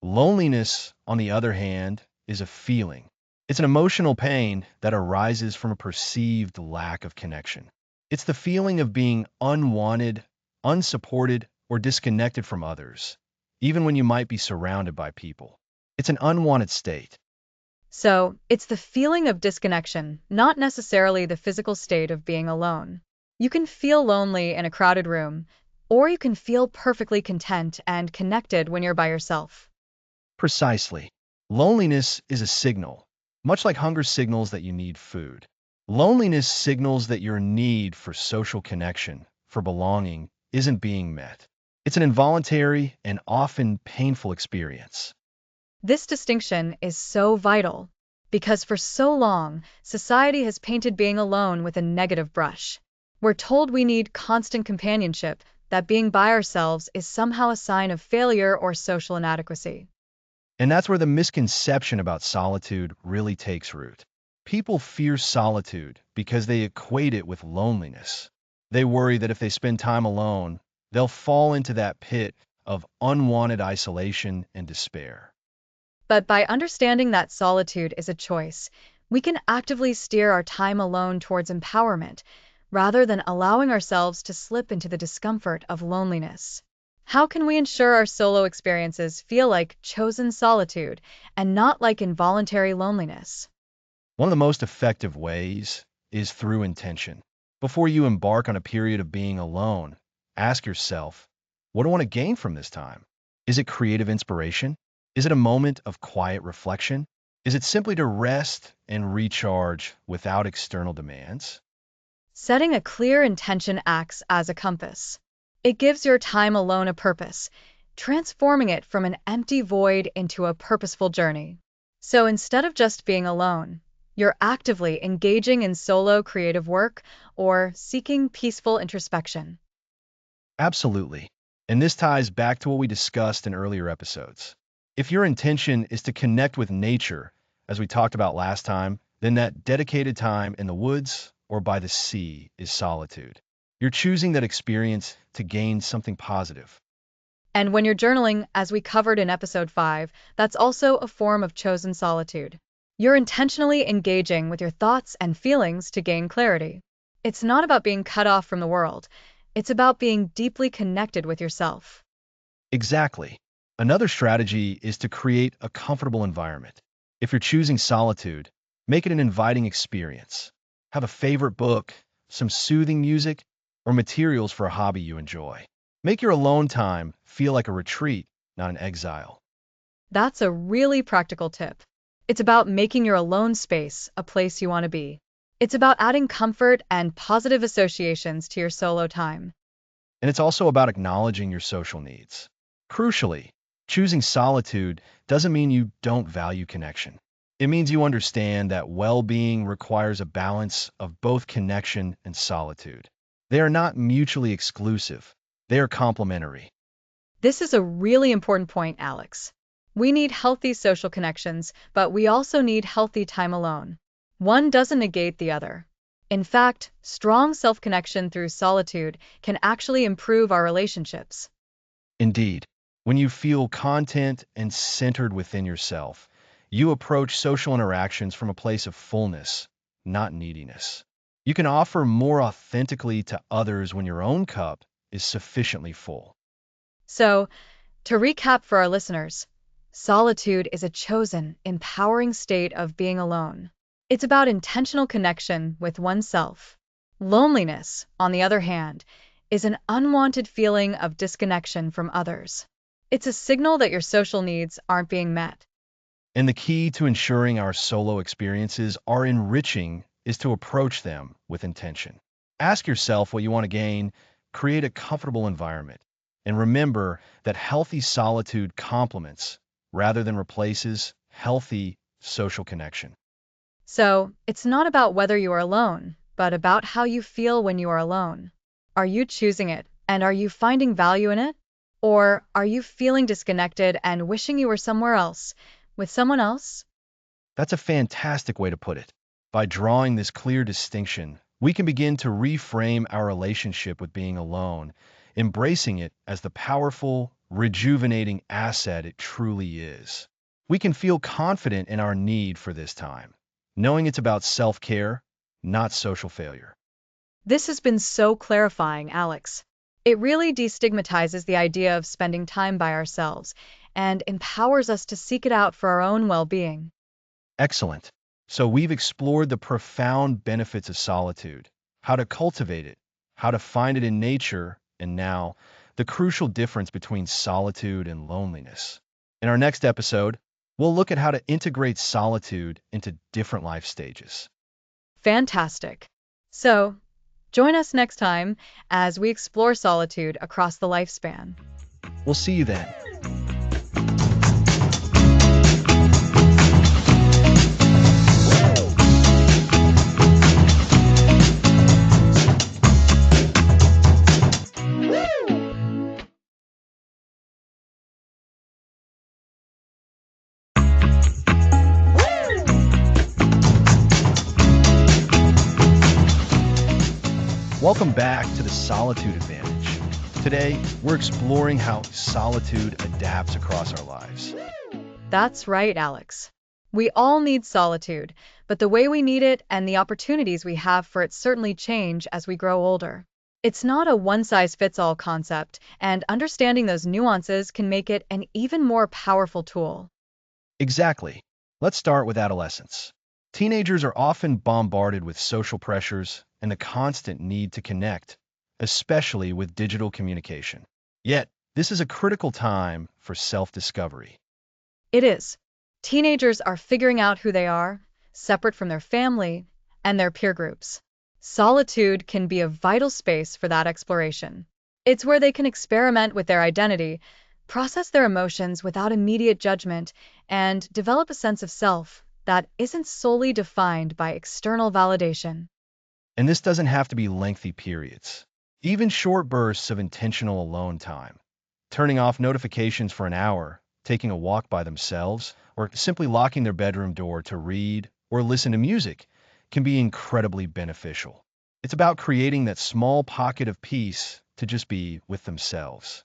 Speaker 1: Loneliness, on the other hand, is a feeling. It's an emotional pain that arises from a perceived lack of connection. It's the feeling of being unwanted, unsupported, or disconnected from others, even when you might be surrounded by people. It's an unwanted state.
Speaker 2: So, it's the feeling of disconnection, not necessarily the physical state of being alone. You can feel lonely in a crowded room, or you can feel perfectly content and connected when you're by yourself.
Speaker 1: Precisely. Loneliness is a signal, much like hunger signals that you need food. Loneliness signals that your need for social connection, for belonging, isn't being met. It's an involuntary and often painful experience.
Speaker 2: This distinction is so vital because for so long, society has painted being alone with a negative brush. We're told we need constant companionship, that being by ourselves is somehow a sign of failure or social inadequacy.
Speaker 1: And that's where the misconception about solitude really takes root. People fear solitude because they equate it with loneliness. They worry that if they spend time alone, they'll fall into that pit of unwanted isolation and despair.
Speaker 2: But by understanding that solitude is a choice, we can actively steer our time alone towards empowerment rather than allowing ourselves to slip into the discomfort of loneliness. How can we ensure our solo experiences feel like chosen solitude and not like involuntary loneliness?
Speaker 1: One of the most effective ways is through intention. Before you embark on a period of being alone, ask yourself, what do I want to gain from this time? Is it creative inspiration? Is it a moment of quiet reflection? Is it simply to rest and recharge without external demands?
Speaker 2: Setting a clear intention acts as a compass. It gives your time alone a purpose, transforming it from an empty void into a purposeful journey. So instead of just being alone, you're actively engaging in solo creative work or seeking peaceful introspection.
Speaker 1: Absolutely. And this ties back to what we discussed in earlier episodes. If your intention is to connect with nature, as we talked about last time, then that dedicated time in the woods or by the sea is solitude. You're choosing that experience to gain something positive.
Speaker 2: And when you're journaling, as we covered in episode 5, that's also a form of chosen solitude. You're intentionally engaging with your thoughts and feelings to gain clarity. It's not about being cut off from the world, it's about being deeply connected with yourself.
Speaker 1: Exactly. Another strategy is to create a comfortable environment. If you're choosing solitude, make it an inviting experience. Have a favorite book, some soothing music, or materials for a hobby you enjoy. Make your alone time feel like a retreat, not an exile.
Speaker 2: That's a really practical tip. It's about making your alone space a place you want to be. It's about adding comfort and positive associations to your solo time.
Speaker 1: And it's also about acknowledging your social needs. Crucially, choosing solitude doesn't mean you don't value connection. It means you understand that well-being requires a balance of both connection and solitude. They are not mutually exclusive. They are complementary.
Speaker 2: This is a really important point, Alex. We need healthy social connections, but we also need healthy time alone. One doesn't negate the other. In fact, strong self connection through solitude can actually improve our relationships.
Speaker 1: Indeed, when you feel content and centered within yourself, you approach social interactions from a place of fullness, not neediness. You can offer more authentically to others when your own cup is sufficiently full.
Speaker 2: So, to recap for our listeners, solitude is a chosen, empowering state of being alone. It's about intentional connection with oneself. Loneliness, on the other hand, is an unwanted feeling of disconnection from others. It's a signal that your social needs aren't being met.
Speaker 1: And the key to ensuring our solo experiences are enriching is to approach them with intention. Ask yourself what you want to gain, create a comfortable environment, and remember that healthy solitude complements, rather than replaces, healthy social connection.
Speaker 2: So, it's not about whether you are alone, but about how you feel when you are alone. Are you choosing it, and are you finding value in it? Or are you feeling disconnected and wishing you were somewhere else, with someone else?
Speaker 1: That's a fantastic way to put it. By drawing this clear distinction, we can begin to reframe our relationship with being alone, embracing it as the powerful, rejuvenating asset it truly is. We can feel confident in our need for this time, knowing it's about self-care, not social failure.
Speaker 2: This has been so clarifying, Alex. It really destigmatizes the idea of spending time by ourselves and empowers us to seek it out for our own well being.
Speaker 1: Excellent. So we've explored the profound benefits of solitude, how to cultivate it, how to find it in nature, and now the crucial difference between solitude and loneliness. In our next episode, we'll look at how to integrate solitude into different life stages.
Speaker 2: Fantastic. So, join us next time as we explore solitude across the lifespan.
Speaker 1: We'll see you then. Welcome back to the Solitude Advantage. Today, we're exploring how solitude adapts across our lives.
Speaker 2: That's right, Alex. We all need solitude, but the way we need it and the opportunities we have for it certainly change as we grow older. It's not a one size fits all concept, and understanding those nuances can make it an even more powerful tool.
Speaker 1: Exactly. Let's start with adolescence. Teenagers are often bombarded with social pressures and the constant need to connect, especially with digital communication. Yet, this is a critical time for self-discovery.
Speaker 2: It is. Teenagers are figuring out who they are, separate from their family and their peer groups. Solitude can be a vital space for that exploration. It's where they can experiment with their identity, process their emotions without immediate judgment, and develop a sense of self that isn't solely defined by external validation.
Speaker 1: And this doesn't have to be lengthy periods. Even short bursts of intentional alone time, turning off notifications for an hour, taking a walk by themselves, or simply locking their bedroom door to read or listen to music, can be incredibly beneficial. It's about creating that small pocket of peace to just be with themselves.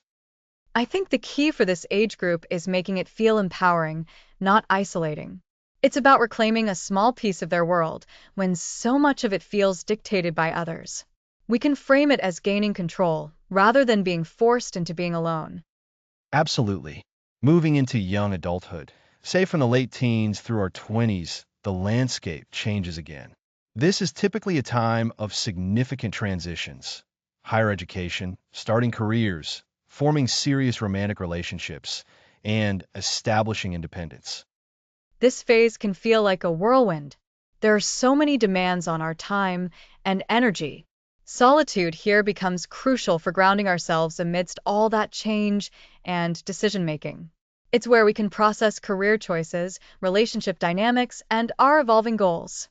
Speaker 2: I think the key for this age group is making it feel empowering, not isolating. It's about reclaiming a small piece of their world when so much of it feels dictated by others. We can frame it as gaining control rather than being forced into being alone.
Speaker 1: Absolutely. Moving into young adulthood, say from the late teens through our 20s, the landscape changes again. This is typically a time of significant transitions: higher education, starting careers, forming serious romantic relationships, and establishing independence.
Speaker 2: This phase can feel like a whirlwind. There are so many demands on our time and energy. Solitude here becomes crucial for grounding ourselves amidst all that change and decision making. It's where we can process career choices, relationship dynamics, and our evolving goals.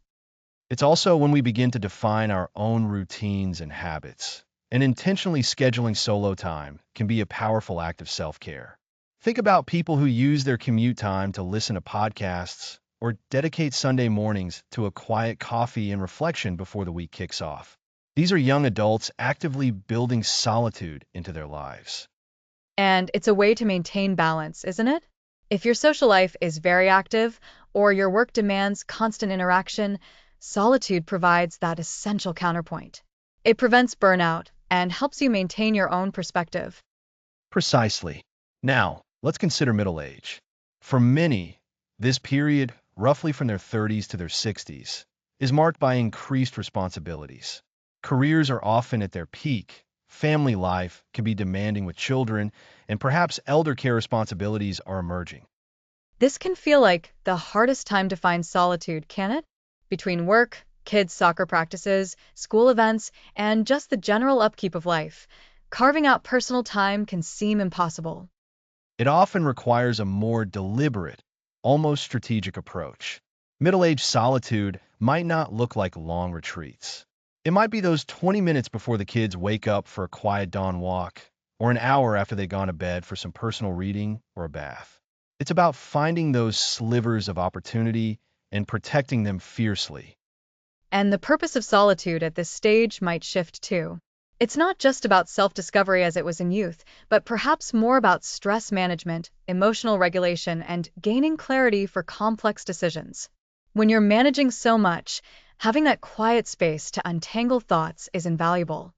Speaker 1: It's also when we begin to define our own routines and habits. And intentionally scheduling solo time can be a powerful act of self-care. Think about people who use their commute time to listen to podcasts or dedicate Sunday mornings to a quiet coffee and reflection before the week kicks off. These are young adults actively building solitude into their lives.
Speaker 2: And it's a way to maintain balance, isn't it? If your social life is very active or your work demands constant interaction, solitude provides that essential counterpoint. It prevents burnout and helps you maintain your own perspective.
Speaker 1: Precisely. Now, let's consider middle age. For many, this period, roughly from their 30s to their 60s, is marked by increased responsibilities. Careers are often at their peak, family life can be demanding with children, and perhaps elder care responsibilities are emerging.
Speaker 2: This can feel like the hardest time to find solitude, can it? Between work, kids' soccer practices, school events, and just the general upkeep of life, carving out personal time can seem impossible.
Speaker 1: It often requires a more deliberate, almost strategic approach. Middle-aged solitude might not look like long retreats. It might be those 20 minutes before the kids wake up for a quiet dawn walk, or an hour after they've gone to bed for some personal reading or a bath. It's about finding those slivers of opportunity and protecting them fiercely.
Speaker 2: And the purpose of solitude at this stage might shift too. It's not just about self discovery as it was in youth, but perhaps more about stress management, emotional regulation, and gaining clarity for complex decisions. When you're managing so much, having that quiet space to untangle thoughts is invaluable.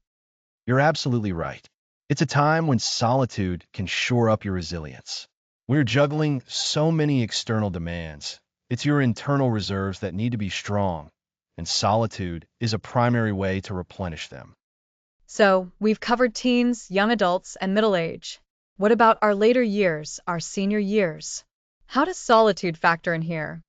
Speaker 1: You're absolutely right. It's a time when solitude can shore up your resilience. We're juggling so many external demands. It's your internal reserves that need to be strong, and solitude is a primary way to replenish them.
Speaker 2: So, we've covered teens, young adults, and middle age. What about our later years, our senior years? How does solitude factor in here?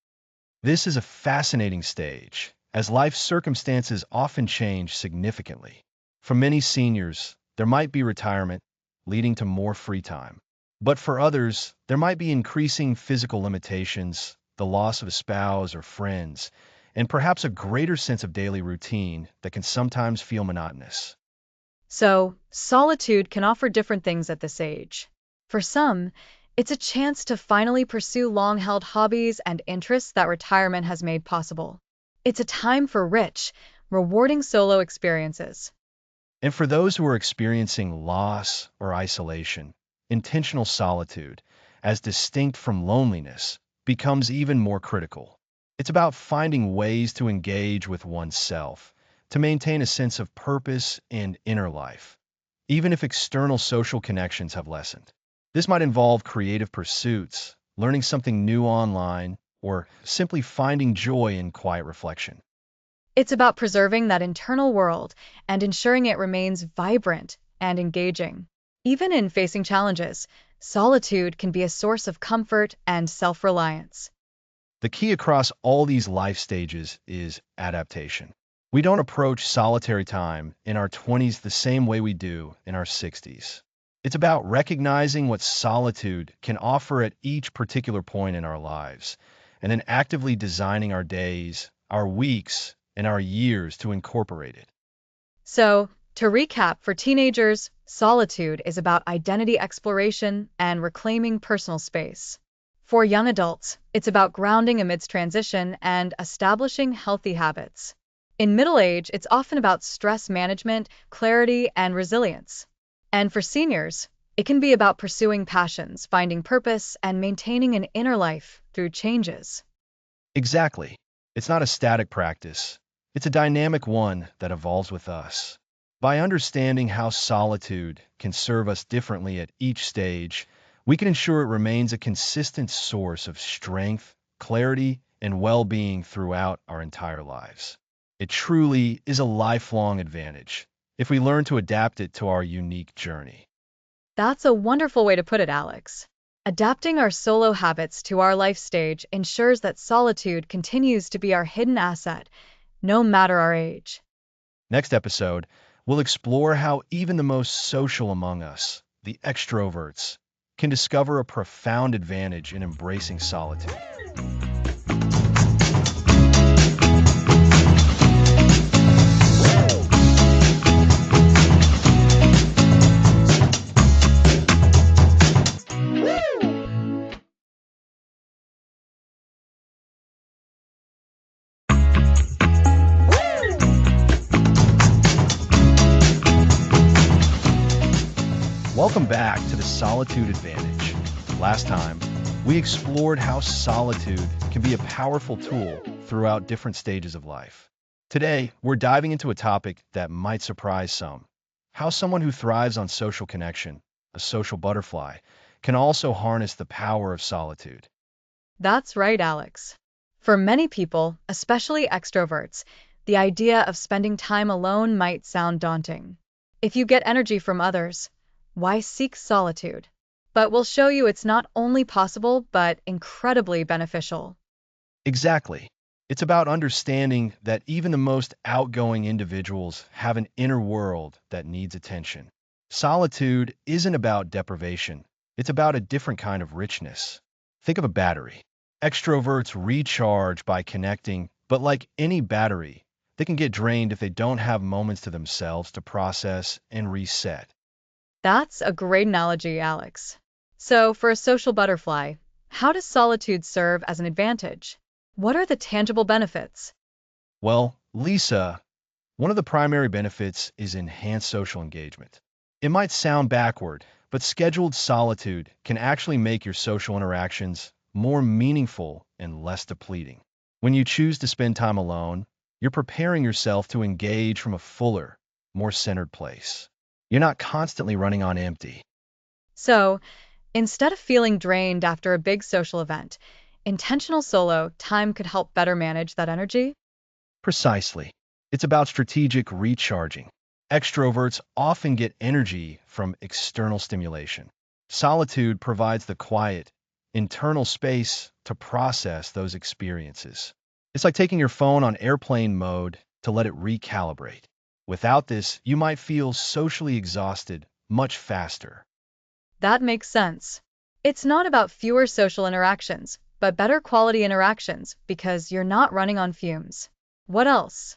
Speaker 1: This is a fascinating stage, as life circumstances often change significantly. For many seniors, there might be retirement, leading to more free time. But for others, there might be increasing physical limitations, the loss of a spouse or friends, and perhaps a greater sense of daily routine that can sometimes feel monotonous.
Speaker 2: So, solitude can offer different things at this age. For some, it's a chance to finally pursue long held hobbies and interests that retirement has made possible. It's a time for rich, rewarding solo experiences.
Speaker 1: And for those who are experiencing loss or isolation, intentional solitude, as distinct from loneliness, becomes even more critical. It's about finding ways to engage with oneself, to maintain a sense of purpose and inner life, even if external social connections have lessened. This might involve creative pursuits, learning something new online, or simply finding joy in quiet reflection.
Speaker 2: It's about preserving that internal world and ensuring it remains vibrant and engaging. Even in facing challenges, solitude can be a source of comfort and self reliance.
Speaker 1: The key across all these life stages is adaptation. We don't approach solitary time in our 20s the same way we do in our 60s. It's about recognizing what solitude can offer at each particular point in our lives, and then actively designing our days, our weeks, and our years to incorporate it.
Speaker 2: So, to recap, for teenagers, solitude is about identity exploration and reclaiming personal space. For young adults, it's about grounding amidst transition and establishing healthy habits. In middle age, it's often about stress management, clarity, and resilience. And for seniors, It can be about pursuing passions, finding purpose, and maintaining an inner life through changes.
Speaker 1: Exactly. It's not a static practice. It's a dynamic one that evolves with us. By understanding how solitude can serve us differently at each stage, we can ensure it remains a consistent source of strength, clarity, and well-being throughout our entire lives. It truly is a lifelong advantage if we learn to adapt it to our unique journey.
Speaker 2: That's a wonderful way to put it, Alex. Adapting our solo habits to our life stage ensures that solitude continues to be our hidden asset, no matter our age.
Speaker 1: Next episode, we'll explore how even the most social among us, the extroverts, can discover a profound advantage in embracing solitude. Welcome back to the Solitude Advantage. Last time, we explored how solitude can be a powerful tool throughout different stages of life. Today, we're diving into a topic that might surprise some: how someone who thrives on social connection, a social butterfly, can also harness the power of solitude.
Speaker 2: That's right, Alex. For many people, especially extroverts, the idea of spending time alone might sound daunting. If you get energy from others, why seek solitude? But we'll show you it's not only possible, but incredibly beneficial.
Speaker 1: Exactly. It's about understanding that even the most outgoing individuals have an inner world that needs attention. Solitude isn't about deprivation, it's about a different kind of richness. Think of a battery. Extroverts recharge by connecting, but like any battery, they can get drained if they don't have moments to themselves to process and reset.
Speaker 2: That's a great analogy, Alex. So, for a social butterfly, how does solitude serve as an advantage? What are the tangible benefits?
Speaker 1: Well, Lisa, one of the primary benefits is enhanced social engagement. It might sound backward, but scheduled solitude can actually make your social interactions more meaningful and less depleting. When you choose to spend time alone, you're preparing yourself to engage from a fuller, more centered place. You're not constantly running on empty.
Speaker 2: So, instead of feeling drained after a big social event, intentional solo time could help better manage that energy?
Speaker 1: Precisely. It's about strategic recharging. Extroverts often get energy from external stimulation. Solitude provides the quiet, internal space to process those experiences. It's like taking your phone on airplane mode to let it recalibrate. Without this, you might feel socially exhausted much faster.
Speaker 2: That makes sense. It's not about fewer social interactions, but better quality interactions because you're not running on fumes. What else?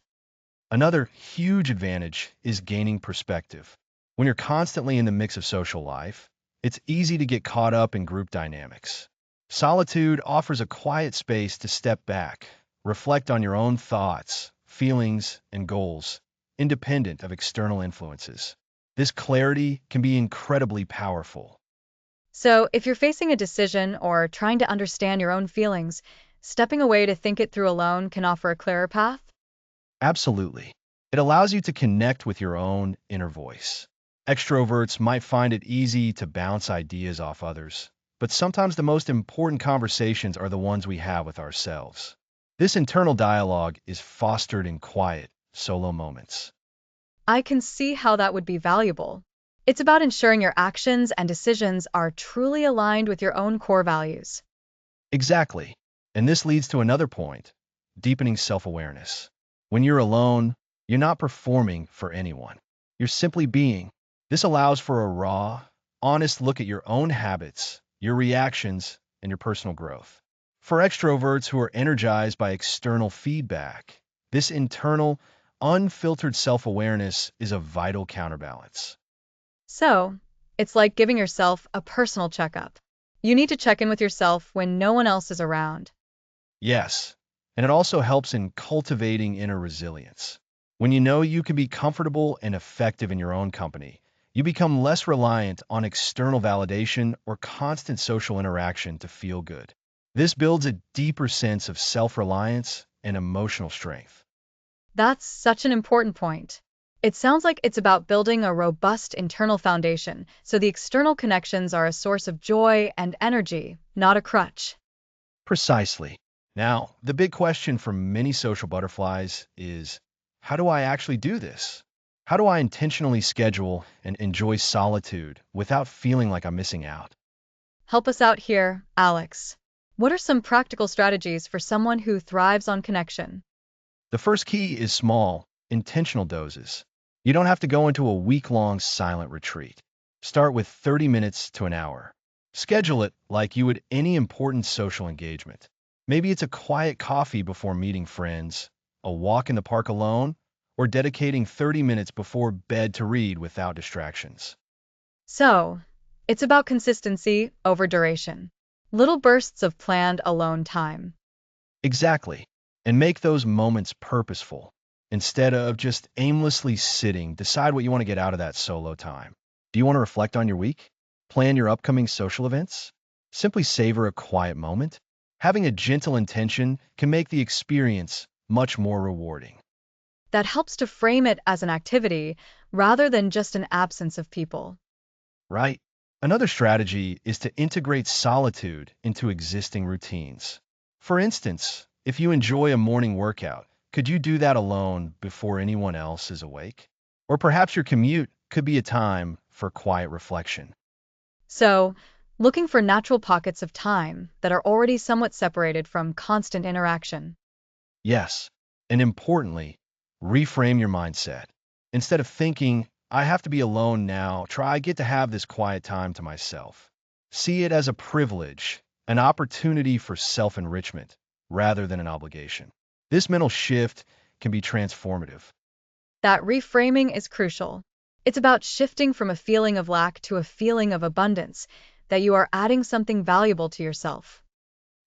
Speaker 1: Another huge advantage is gaining perspective. When you're constantly in the mix of social life, it's easy to get caught up in group dynamics. Solitude offers a quiet space to step back, reflect on your own thoughts, feelings, and goals, independent of external influences. This clarity can be incredibly powerful.
Speaker 2: So, if you're facing a decision or trying to understand your own feelings, stepping away to think it through alone can offer a clearer path?
Speaker 1: Absolutely. It allows you to connect with your own inner voice. Extroverts might find it easy to bounce ideas off others, but sometimes the most important conversations are the ones we have with ourselves. This internal dialogue is fostered in quiet, solo moments.
Speaker 2: I can see how that would be valuable. It's about ensuring your actions and decisions are truly aligned with your own core values.
Speaker 1: Exactly. And this leads to another point: deepening self-awareness. When you're alone, you're not performing for anyone. You're simply being. This allows for a raw, honest look at your own habits, your reactions, and your personal growth. For extroverts who are energized by external feedback, this internal, unfiltered self-awareness is a vital counterbalance.
Speaker 2: So, it's like giving yourself a personal checkup. You need to check in with yourself when no one else is around.
Speaker 1: Yes, and it also helps in cultivating inner resilience. When you know you can be comfortable and effective in your own company, You become less reliant on external validation or constant social interaction to feel good. This builds a deeper sense of self-reliance and emotional strength.
Speaker 2: That's such an important point. It sounds like it's about building a robust internal foundation, so the external connections are a source of joy and energy, not a crutch.
Speaker 1: Precisely. Now, the big question for many social butterflies is, how do I actually do this? How do I intentionally schedule and enjoy solitude without feeling like I'm missing out?
Speaker 2: Help us out here, Alex. What are some practical strategies for someone who thrives on connection?
Speaker 1: The first key is small, intentional doses. You don't have to go into a week-long silent retreat. Start with 30 minutes to an hour. Schedule it like you would any important social engagement. Maybe it's a quiet coffee before meeting friends, a walk in the park alone, or dedicating 30 minutes before bed to read without distractions.
Speaker 2: So, it's about consistency over duration. Little bursts of planned alone time.
Speaker 1: Exactly. And make those moments purposeful. Instead of just aimlessly sitting, decide what you want to get out of that solo time. Do you want to reflect on your week? Plan your upcoming social events? Simply savor a quiet moment? Having a gentle intention can make the experience much more rewarding,
Speaker 2: That helps to frame it as an activity rather than just an absence of people.
Speaker 1: right? Another strategy is to integrate solitude into existing routines. For instance, if you enjoy a morning workout, could you do that alone before anyone else is awake? Or perhaps your commute could be a time for quiet reflection.
Speaker 2: So, looking for natural pockets of time that are already somewhat separated from constant interaction.
Speaker 1: Yes, and importantly, reframe your mindset. Instead of thinking, I have to be alone now, try get to have this quiet time to myself. See it as a privilege, an opportunity for self-enrichment, rather than an obligation. This mental shift can be transformative.
Speaker 2: That reframing is crucial. It's about shifting from a feeling of lack to a feeling of abundance, that you are adding something valuable to yourself.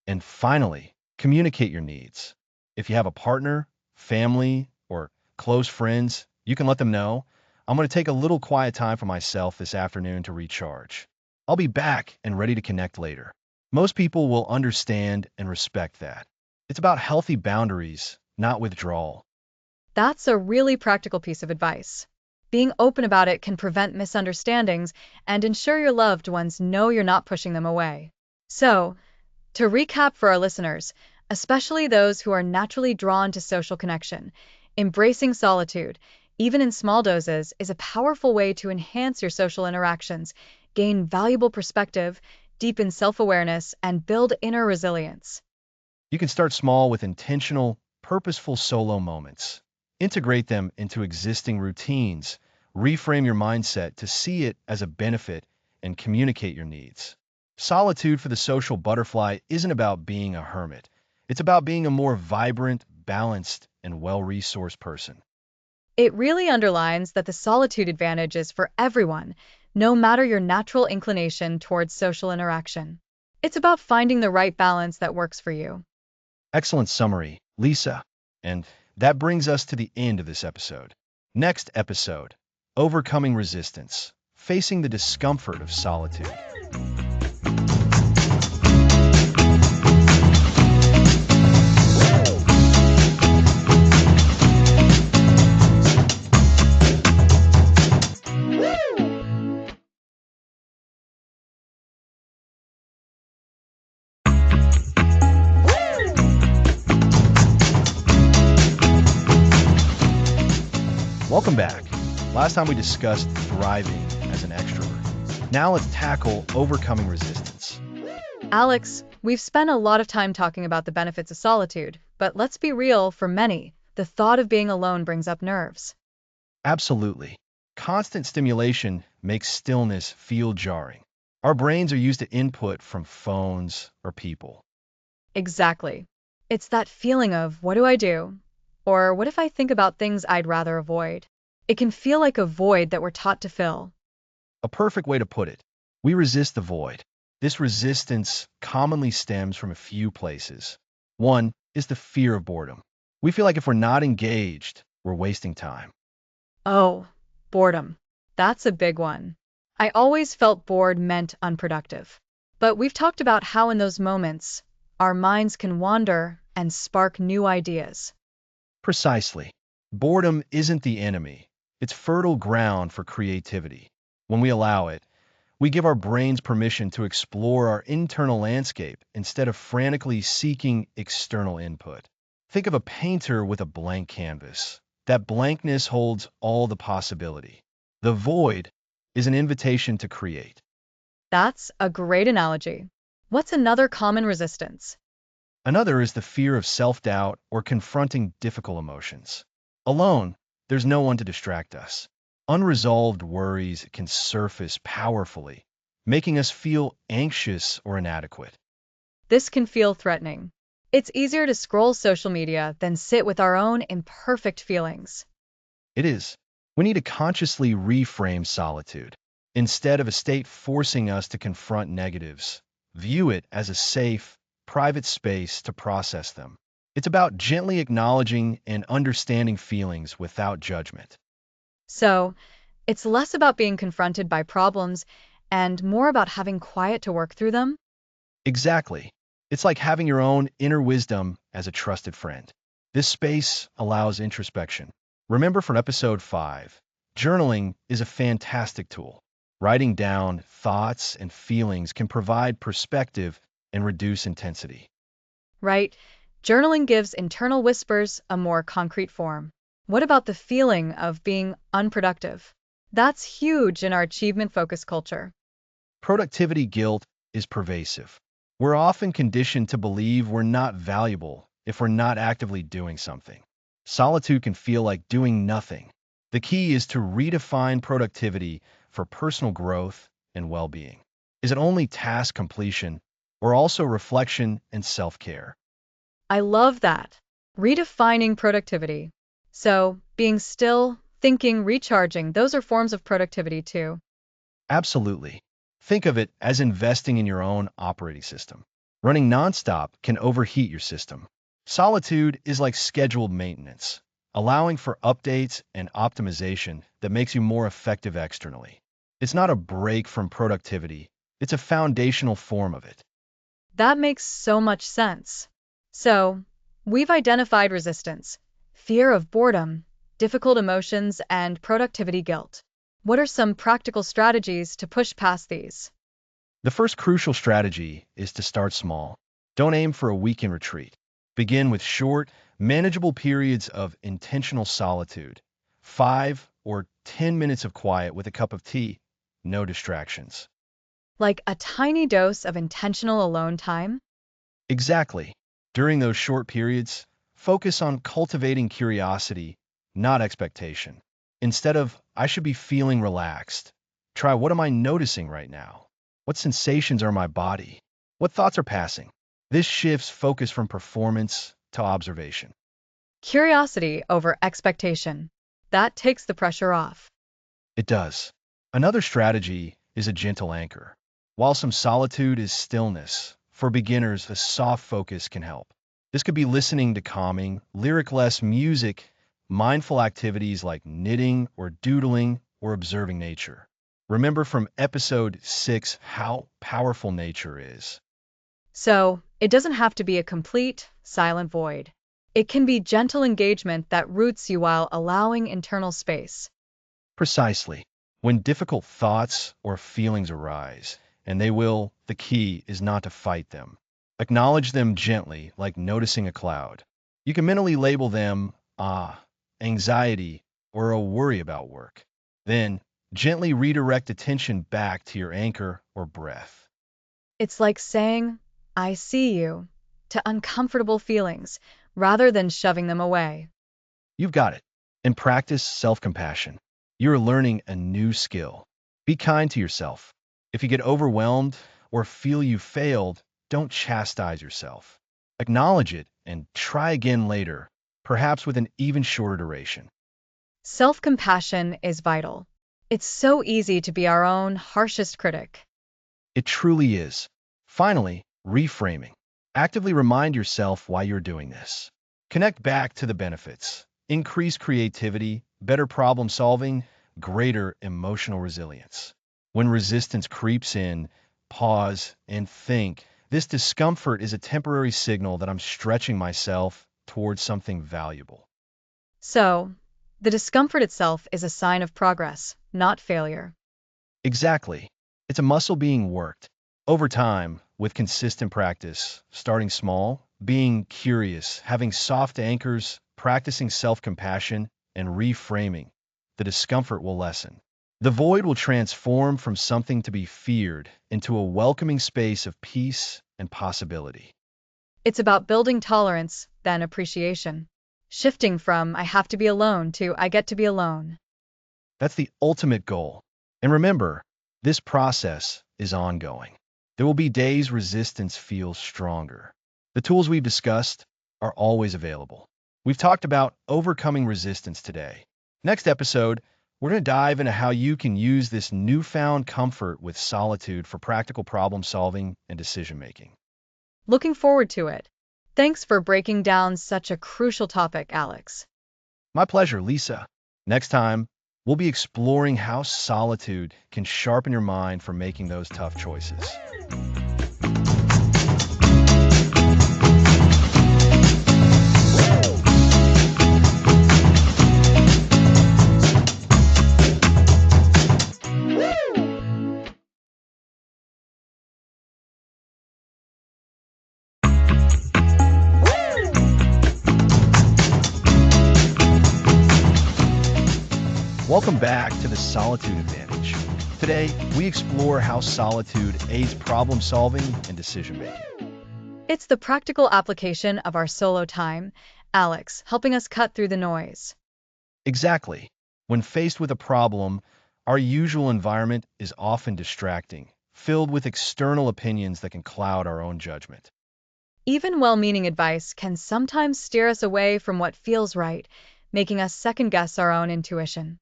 Speaker 1: And finally, communicate your needs. If you have a partner, family, or close friends, you can let them know, I'm going to take a little quiet time for myself this afternoon to recharge. I'll be back and ready to connect later. Most people will understand and respect that. It's about healthy boundaries, not withdrawal.
Speaker 2: That's a really practical piece of advice. Being open about it can prevent misunderstandings and ensure your loved ones know you're not pushing them away. So, to recap for our listeners, especially those who are naturally drawn to social connection, embracing solitude, even in small doses, is a powerful way to enhance your social interactions, gain valuable perspective, deepen self-awareness, and build inner resilience.
Speaker 1: You can start small with intentional, purposeful solo moments. Integrate them into existing routines. Reframe your mindset to see it as a benefit and communicate your needs. Solitude for the social butterfly isn't about being a hermit. It's about being a more vibrant, balanced, and well-resourced person.
Speaker 2: It really underlines that the solitude advantage is for everyone, no matter your natural inclination towards social interaction. It's about finding the right balance that works for you.
Speaker 1: Excellent summary, Lisa. And that brings us to the end of this episode. Next episode, Overcoming Resistance, Facing the Discomfort of Solitude. Welcome back. Last time we discussed thriving as an extrovert. Now let's tackle overcoming resistance.
Speaker 2: Alex, we've spent a lot of time talking about the benefits of solitude, but let's be real, for many, the thought of being alone brings up nerves.
Speaker 1: Absolutely. Constant stimulation makes stillness feel jarring. Our brains are used to input from phones or people.
Speaker 2: Exactly. It's that feeling of, what do I do? Or what if I think about things I'd rather avoid? It can feel like a void that we're taught to fill.
Speaker 1: A perfect way to put it. We resist the void. This resistance commonly stems from a few places. One is the fear of boredom. We feel like if we're not engaged, we're wasting time.
Speaker 2: Oh, boredom. That's a big one. I always felt bored meant unproductive. But we've talked about how in those moments, our minds can wander and spark new ideas.
Speaker 1: Precisely. Boredom isn't the enemy. It's fertile ground for creativity. When we allow it, we give our brains permission to explore our internal landscape instead of frantically seeking external input. Think of a painter with a blank canvas. That blankness holds all the possibility. The void is an invitation to create.
Speaker 2: That's a great analogy. What's another common resistance?
Speaker 1: Another is the fear of self-doubt or confronting difficult emotions. Alone, there's no one to distract us. Unresolved worries can surface powerfully, making us feel anxious or inadequate.
Speaker 2: This can feel threatening. It's easier to scroll social media than sit with our own imperfect feelings.
Speaker 1: It is. We need to consciously reframe solitude. Instead of a state forcing us to confront negatives, view it as a safe, private space to process them. It's about gently acknowledging and understanding feelings without judgment.
Speaker 2: So, it's less about being confronted by problems and more about having quiet to work through them.
Speaker 1: Exactly. It's like having your own inner wisdom as a trusted friend. This space allows introspection. Remember from episode 5, journaling is a fantastic tool. Writing down thoughts and feelings can provide perspective and reduce intensity.
Speaker 2: Right? Journaling gives internal whispers a more concrete form. What about the feeling of being unproductive? That's huge in our achievement focused culture.
Speaker 1: Productivity guilt is pervasive. We're often conditioned to believe we're not valuable if we're not actively doing something. Solitude can feel like doing nothing. The key is to redefine productivity for personal growth and well-being. Is it only task completion or also reflection and self-care?
Speaker 2: I love that. Redefining productivity. So, being still, thinking, recharging, those are forms of productivity too.
Speaker 1: Absolutely. Think of it as investing in your own operating system. Running nonstop can overheat your system. Solitude is like scheduled maintenance, allowing for updates and optimization that makes you more effective externally. It's not a break from productivity, it's a foundational form of it.
Speaker 2: That makes so much sense. So, we've identified resistance, fear of boredom, difficult emotions, and productivity guilt. What are some practical strategies to push past these?
Speaker 1: The first crucial strategy is to start small. Don't aim for a weekend retreat. Begin with short, manageable periods of intentional solitude. 5 or 10 minutes of quiet with a cup of tea. No distractions.
Speaker 2: Like a tiny dose of intentional alone time?
Speaker 1: Exactly. During those short periods, focus on cultivating curiosity, not expectation. Instead of, I should be feeling relaxed, try, what am I noticing right now? What sensations are in my body? What thoughts are passing? This shifts focus from performance to observation.
Speaker 2: Curiosity over expectation. That takes the pressure off.
Speaker 1: It does. Another strategy is a gentle anchor. While some solitude is stillness, for beginners, a soft focus can help. This could be listening to calming, lyric-less music, mindful activities like knitting or doodling or observing nature. Remember from episode 6 how powerful nature is.
Speaker 2: So, it doesn't have to be a complete, silent void. It can be gentle engagement that roots you while allowing internal space.
Speaker 1: Precisely. When difficult thoughts or feelings arise, and they will, the key is not to fight them. Acknowledge them gently, like noticing a cloud. You can mentally label them, anxiety, or a worry about work. Then, gently redirect attention back to your anchor or breath.
Speaker 2: It's like saying, I see you, to uncomfortable feelings, rather than shoving them away.
Speaker 1: You've got it. And practice self-compassion. You're learning a new skill. Be kind to yourself. If you get overwhelmed or feel you failed, don't chastise yourself. Acknowledge it and try again later, perhaps with an even shorter duration.
Speaker 2: Self compassion is vital. It's so easy to be our own harshest critic.
Speaker 1: It truly is. Finally, reframing. Actively remind yourself why you're doing this. Connect back to the benefits. Increase creativity, better problem solving, greater emotional resilience. When resistance creeps in, pause and think. This discomfort is a temporary signal that I'm stretching myself towards something valuable.
Speaker 2: So, the discomfort itself is a sign of progress, not failure.
Speaker 1: Exactly. It's a muscle being worked. Over time, with consistent practice, starting small, being curious, having soft anchors, practicing self-compassion, and reframing, the discomfort will lessen. The void will transform from something to be feared into a welcoming space of peace and possibility.
Speaker 2: It's about building tolerance, then appreciation. Shifting from I have to be alone to I get to be alone.
Speaker 1: That's the ultimate goal. And remember, this process is ongoing. There will be days resistance feels stronger. The tools we've discussed are always available. We've talked about overcoming resistance today. Next episode, we're going to dive into how you can use this newfound comfort with solitude for practical problem solving and decision making.
Speaker 2: Looking forward to it. Thanks for breaking down such a crucial topic, Alex.
Speaker 1: My pleasure, Lisa. Next time, we'll be exploring how solitude can sharpen your mind for making those tough choices. Welcome back to the Solitude Advantage. Today, we explore how solitude aids problem solving and decision making.
Speaker 2: It's the practical application of our solo time, Alex, helping us cut through the noise.
Speaker 1: Exactly. When faced with a problem, our usual environment is often distracting, filled with external opinions that can cloud our own judgment.
Speaker 2: Even well meaning advice can sometimes steer us away from what feels right, making us second guess our own intuition.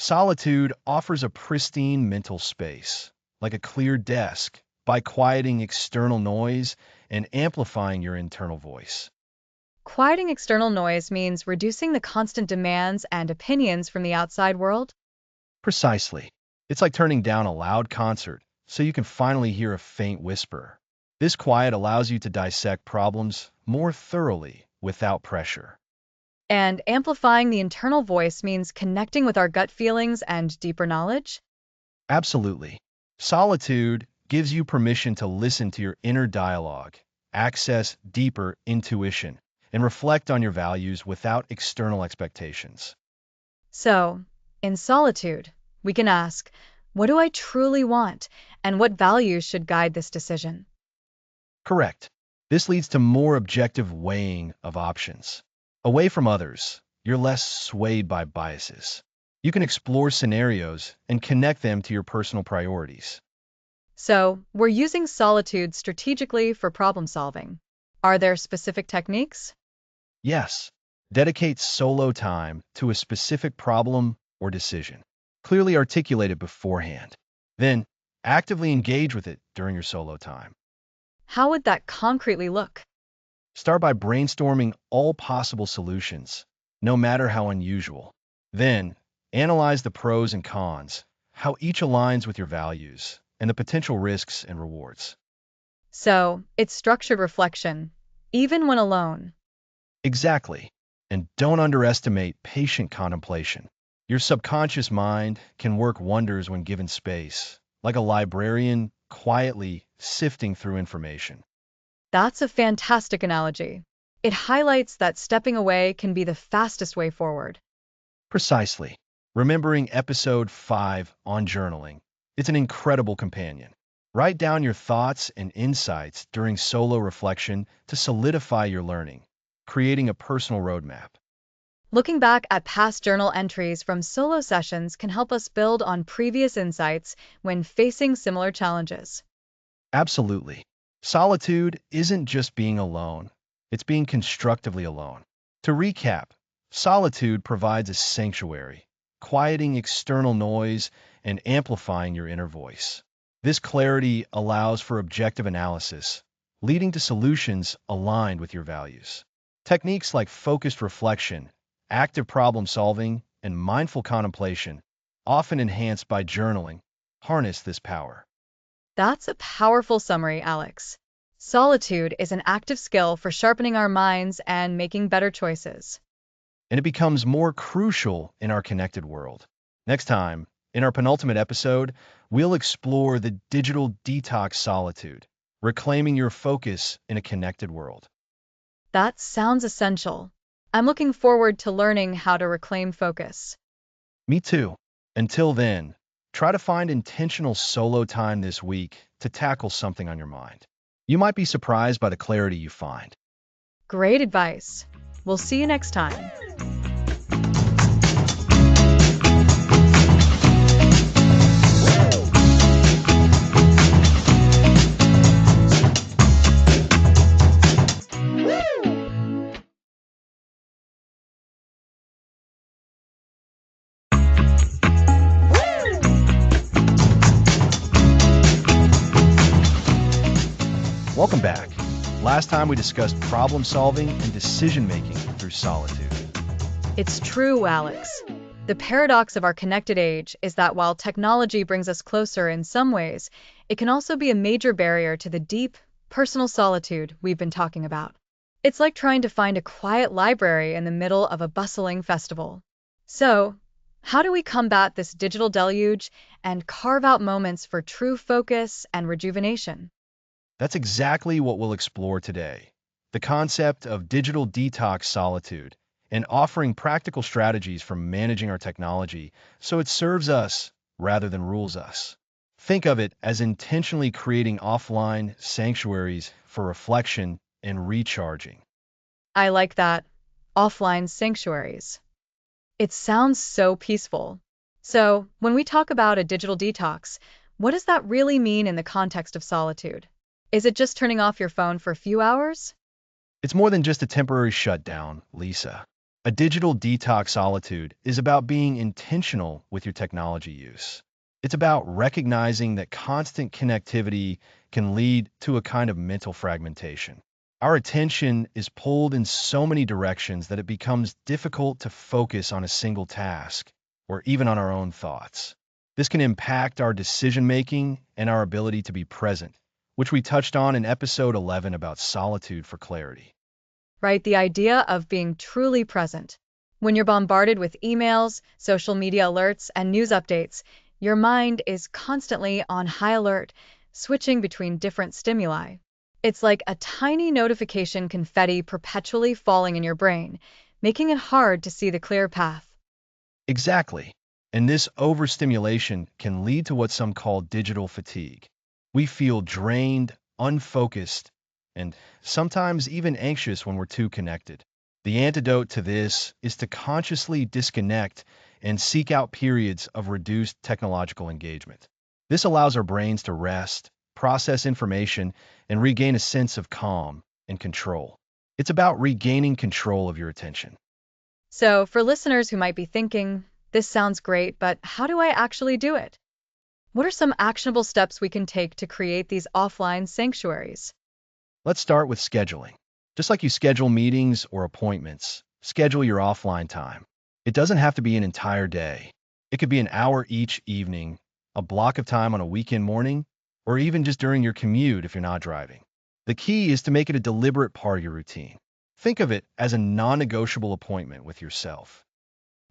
Speaker 1: Solitude offers a pristine mental space, like a clear desk, by quieting external noise and amplifying your internal voice.
Speaker 2: Quieting external noise means reducing the constant demands and opinions from the outside world.
Speaker 1: Precisely. It's like turning down a loud concert so you can finally hear a faint whisper. This quiet allows you to dissect problems more thoroughly without pressure.
Speaker 2: And amplifying the internal voice means connecting with our gut feelings and deeper knowledge.
Speaker 1: Absolutely. Solitude gives you permission to listen to your inner dialogue, access deeper intuition, and reflect on your values without external expectations.
Speaker 2: So, in solitude, we can ask, what do I truly want, and what values should guide this decision?
Speaker 1: Correct. This leads to more objective weighing of options. Away from others, you're less swayed by biases. You can explore scenarios and connect them to your personal priorities.
Speaker 2: So, we're using solitude strategically for problem solving. Are there specific techniques?
Speaker 1: Yes, dedicate solo time to a specific problem or decision. Clearly articulate it beforehand. Then, actively engage with it during your solo time.
Speaker 2: How would that concretely look?
Speaker 1: Start by brainstorming all possible solutions, no matter how unusual. Then, analyze the pros and cons, how each aligns with your values, and the potential risks and rewards.
Speaker 2: So, it's structured reflection, even when alone.
Speaker 1: Exactly. And don't underestimate patient contemplation. Your subconscious mind can work wonders when given space, like a librarian quietly sifting through information.
Speaker 2: That's a fantastic analogy. It highlights that stepping away can be the fastest way forward.
Speaker 1: Precisely. Remembering episode 5 on journaling, it's an incredible companion. Write down your thoughts and insights during solo reflection to solidify your learning, creating a personal roadmap.
Speaker 2: Looking back at past journal entries from solo sessions can help us build on previous insights when facing similar challenges.
Speaker 1: Absolutely. Solitude isn't just being alone, it's being constructively alone. To recap, solitude provides a sanctuary, quieting external noise and amplifying your inner voice. This clarity allows for objective analysis, leading to solutions aligned with your values. Techniques like focused reflection, active problem solving, and mindful contemplation often enhanced by journaling, harness this power.
Speaker 2: That's a powerful summary, Alex. Solitude is an active skill for sharpening our minds and making better choices.
Speaker 1: And it becomes more crucial in our connected world. Next time, in our penultimate episode, we'll explore the digital detox solitude, reclaiming your focus in a connected world.
Speaker 2: That sounds essential. I'm looking forward to learning how to reclaim focus.
Speaker 1: Me too. Until then, try to find intentional solo time this week to tackle something on your mind. You might be surprised by the clarity you find.
Speaker 2: Great advice. We'll see you next time.
Speaker 1: Welcome back. Last time we discussed problem solving and decision making through solitude.
Speaker 2: It's true, Alex. The paradox of our connected age is that while technology brings us closer in some ways, it can also be a major barrier to the deep, personal solitude we've been talking about. It's like trying to find a quiet library in the middle of a bustling festival. So, how do we combat this digital deluge and carve out moments for true focus and rejuvenation?
Speaker 1: That's exactly what we'll explore today. The concept of digital detox solitude and offering practical strategies for managing our technology so it serves us rather than rules us. Think of it as intentionally creating offline sanctuaries for reflection and recharging.
Speaker 2: I like that. Offline sanctuaries. It sounds so peaceful. So, when we talk about a digital detox, what does that really mean in the context of solitude? Is it just turning off your phone for a few hours?
Speaker 1: It's more than just a temporary shutdown, Lisa. A digital detox solitude is about being intentional with your technology use. It's about recognizing that constant connectivity can lead to a kind of mental fragmentation. Our attention is pulled in so many directions that it becomes difficult to focus on a single task or even on our own thoughts. This can impact our decision making and our ability to be present, which we touched on in episode 11 about solitude for clarity.
Speaker 2: Right? The idea of being truly present. When you're bombarded with emails, social media alerts, and news updates, your mind is constantly on high alert, switching between different stimuli. It's like a tiny notification confetti perpetually falling in your brain, making it hard to see the clear path.
Speaker 1: Exactly. And this overstimulation can lead to what some call digital fatigue. We feel drained, unfocused, and sometimes even anxious when we're too connected. The antidote to this is to consciously disconnect and seek out periods of reduced technological engagement. This allows our brains to rest, process information, and regain a sense of calm and control. It's about regaining control of your attention.
Speaker 2: So, for listeners who might be thinking, this sounds great, but how do I actually do it? What are some actionable steps we can take to create these offline sanctuaries?
Speaker 1: Let's start with scheduling. Just like you schedule meetings or appointments, schedule your offline time. It doesn't have to be an entire day. It could be an hour each evening, a block of time on a weekend morning, or even just during your commute if you're not driving. The key is to make it a deliberate part of your routine. Think of it as a non-negotiable appointment with yourself.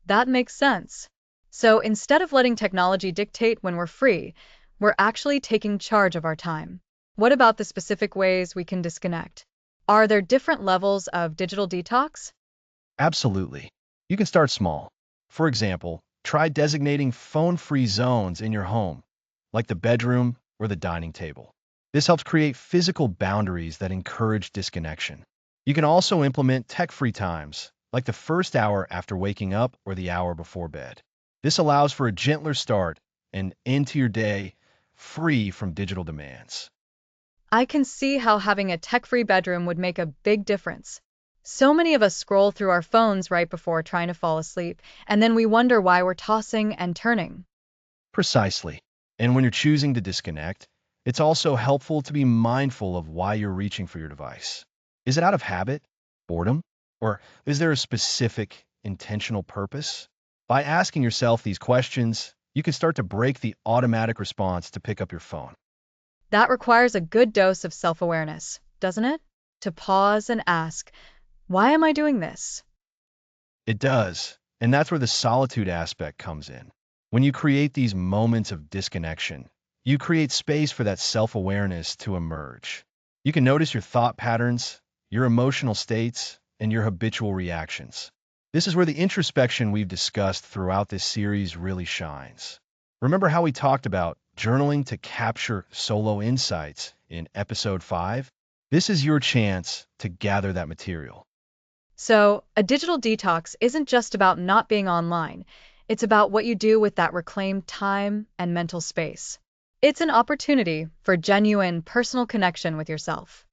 Speaker 2: That makes sense. So, instead of letting technology dictate when we're free, we're actually taking charge of our time. What about the specific ways we can disconnect? Are there different levels of digital detox?
Speaker 1: Absolutely. You can start small. For example, try designating phone-free zones in your home, like the bedroom or the dining table. This helps create physical boundaries that encourage disconnection. You can also implement tech-free times, like the first hour after waking up or the hour before bed. This allows for a gentler start and end to your day free from digital demands.
Speaker 2: I can see how having a tech-free bedroom would make a big difference. So many of us scroll through our phones right before trying to fall asleep, and then we wonder why we're tossing and turning.
Speaker 1: Precisely. And when you're choosing to disconnect, it's also helpful to be mindful of why you're reaching for your device. Is it out of habit, boredom, or is there a specific, intentional purpose? By asking yourself these questions, you can start to break the automatic response to pick up your phone.
Speaker 2: That requires a good dose of self-awareness, doesn't it? To pause and ask, why am I doing this?
Speaker 1: It does, and that's where the solitude aspect comes in. When you create these moments of disconnection, you create space for that self-awareness to emerge. You can notice your thought patterns, your emotional states, and your habitual reactions. This is where the introspection we've discussed throughout this series really shines. Remember how we talked about journaling to capture solo insights in episode 5? This is your chance to gather that material.
Speaker 2: So, a digital detox isn't just about not being online. It's about what you do with that reclaimed time and mental space. It's an opportunity for genuine personal connection with yourself.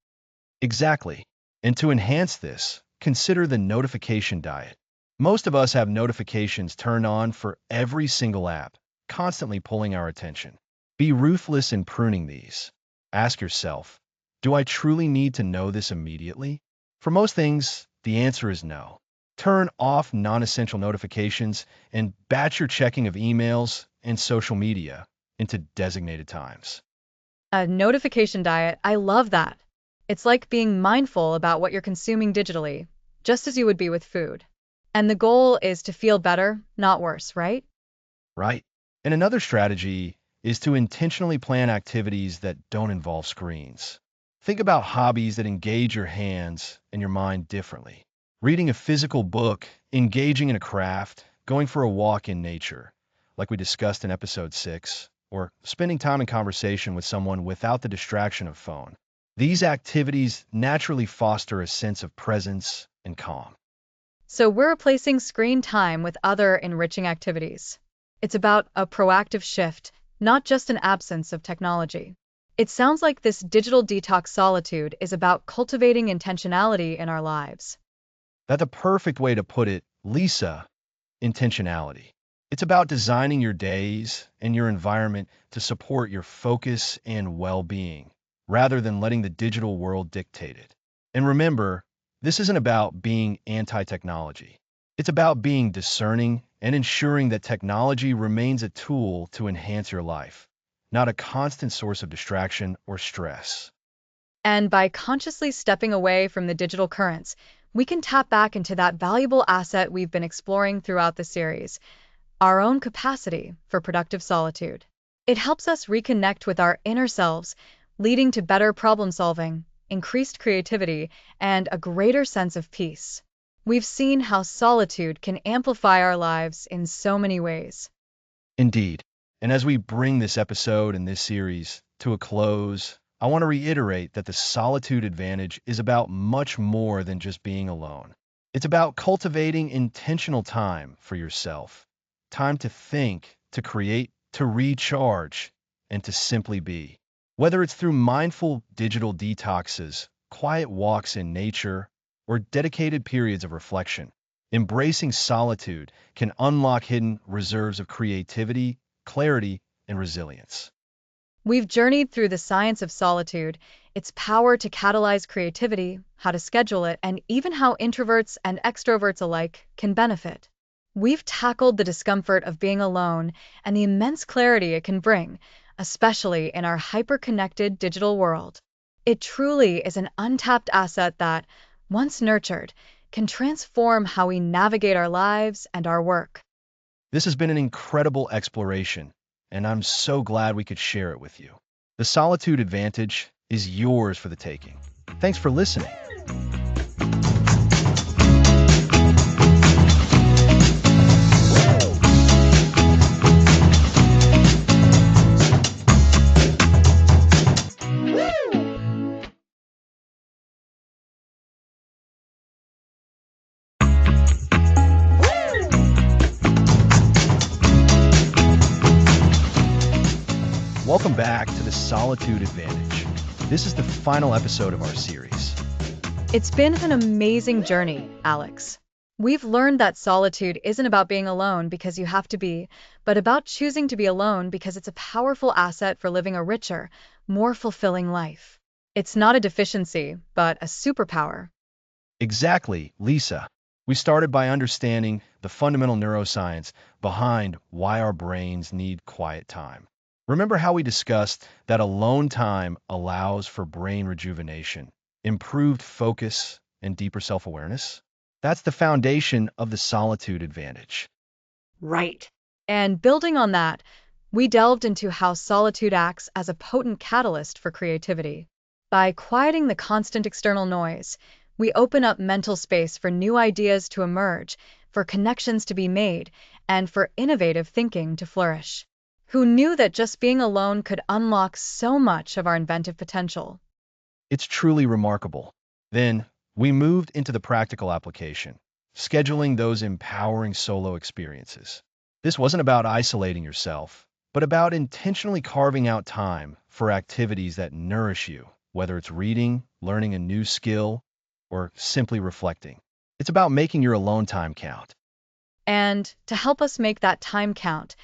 Speaker 1: Exactly. And to enhance this, consider the notification diet. Most of us have notifications turned on for every single app, constantly pulling our attention. Be ruthless in pruning these. Ask yourself, do I truly need to know this immediately? For most things, the answer is no. Turn off non-essential notifications and batch your checking of emails and social media into designated times.
Speaker 2: A notification diet, I love that. It's like being mindful about what you're consuming digitally, just as you would be with food. And the goal is to feel better, not worse, right?
Speaker 1: Right? And another strategy is to intentionally plan activities that don't involve screens. Think about hobbies that engage your hands and your mind differently. Reading a physical book, engaging in a craft, going for a walk in nature, like we discussed in episode 6, or spending time in conversation with someone without the distraction of phone. These activities naturally foster a sense of presence and calm.
Speaker 2: So we're replacing screen time with other enriching activities. It's about a proactive shift, not just an absence of technology. It sounds like this digital detox solitude is about cultivating intentionality in our lives.
Speaker 1: That's a perfect way to put it, Lisa. Intentionality. It's about designing your days and your environment to support your focus and well-being, rather than letting the digital world dictate it. And remember, this isn't about being anti-technology. It's about being discerning and ensuring that technology remains a tool to enhance your life, not a constant source of distraction or stress.
Speaker 2: And by consciously stepping away from the digital currents, we can tap back into that valuable asset we've been exploring throughout the series, our own capacity for productive solitude. It helps us reconnect with our inner selves, leading to better problem solving, increased creativity, and a greater sense of peace. We've seen how solitude can amplify our lives in so many ways.
Speaker 1: Indeed. And as we bring this episode and this series to a close, I want to reiterate that the solitude advantage is about much more than just being alone. It's about cultivating intentional time for yourself, time to think, to create, to recharge, and to simply be. Whether it's through mindful digital detoxes, quiet walks in nature, or dedicated periods of reflection, embracing solitude can unlock hidden reserves of creativity, clarity, and resilience.
Speaker 2: We've journeyed through the science of solitude, its power to catalyze creativity, how to schedule it, and even how introverts and extroverts alike can benefit. We've tackled the discomfort of being alone and the immense clarity it can bring, especially in our hyper-connected digital world. It truly is an untapped asset that, once nurtured, can transform how we navigate our lives and our work.
Speaker 1: This has been an incredible exploration, and I'm so glad we could share it with you. The solitude advantage is yours for the taking. Thanks for listening. Welcome back to the Solitude Advantage. This is the final episode of our series.
Speaker 2: It's been an amazing journey, Alex. We've learned that solitude isn't about being alone because you have to be, but about choosing to be alone because it's a powerful asset for living a richer, more fulfilling life. It's not a deficiency, but a superpower.
Speaker 1: Exactly, Lisa. We started by understanding the fundamental neuroscience behind why our brains need quiet time. Remember how we discussed that alone time allows for brain rejuvenation, improved focus, and deeper self-awareness? That's the foundation of the solitude advantage.
Speaker 2: Right. And building on that, we delved into how solitude acts as a potent catalyst for creativity. By quieting the constant external noise, we open up mental space for new ideas to emerge, for connections to be made, and for innovative thinking to flourish. Who knew that just being alone could unlock so much of our inventive potential?
Speaker 1: It's truly remarkable. Then we moved into the practical application, scheduling those empowering solo experiences. This wasn't about isolating yourself, but about intentionally carving out time for activities that nourish you, whether it's reading, learning a new skill, or simply reflecting. It's about making your alone time count.
Speaker 2: And to help us make that time count,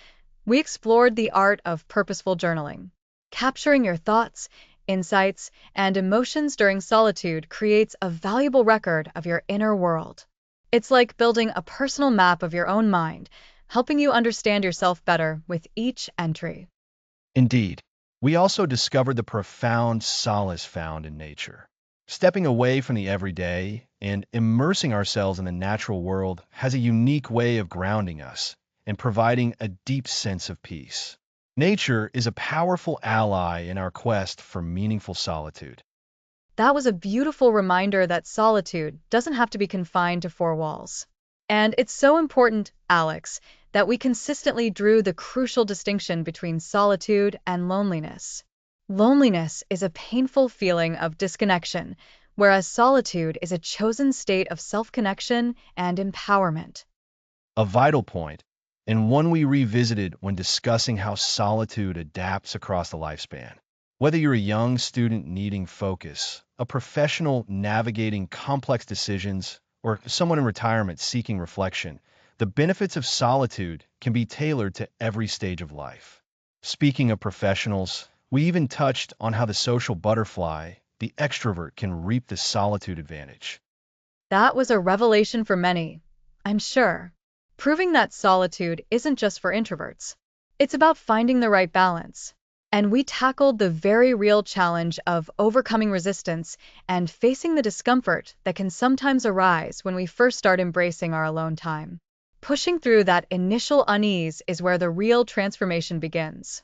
Speaker 2: we explored the art of purposeful journaling. Capturing your thoughts, insights, and emotions during solitude creates a valuable record of your inner world. It's like building a personal map of your own mind, helping you understand yourself better with each entry.
Speaker 1: Indeed, we also discovered the profound solace found in nature. Stepping away from the everyday and immersing ourselves in the natural world has a unique way of grounding us and providing a deep sense of peace. Nature is a powerful ally in our quest for meaningful solitude.
Speaker 2: That was a beautiful reminder that solitude doesn't have to be confined to four walls. And it's so important, Alex, that we consistently drew the crucial distinction between solitude and loneliness. Loneliness is a painful feeling of disconnection, whereas solitude is a chosen state of self-connection and empowerment.
Speaker 1: A vital point, and one we revisited when discussing how solitude adapts across the lifespan. Whether you're a young student needing focus, a professional navigating complex decisions, or someone in retirement seeking reflection, the benefits of solitude can be tailored to every stage of life. Speaking of professionals, we even touched on how the social butterfly, the extrovert, can reap the solitude advantage.
Speaker 2: That was a revelation for many, I'm sure, proving that solitude isn't just for introverts. It's about finding the right balance. And we tackled the very real challenge of overcoming resistance and facing the discomfort that can sometimes arise when we first start embracing our alone time. Pushing through that initial unease is where the real transformation begins.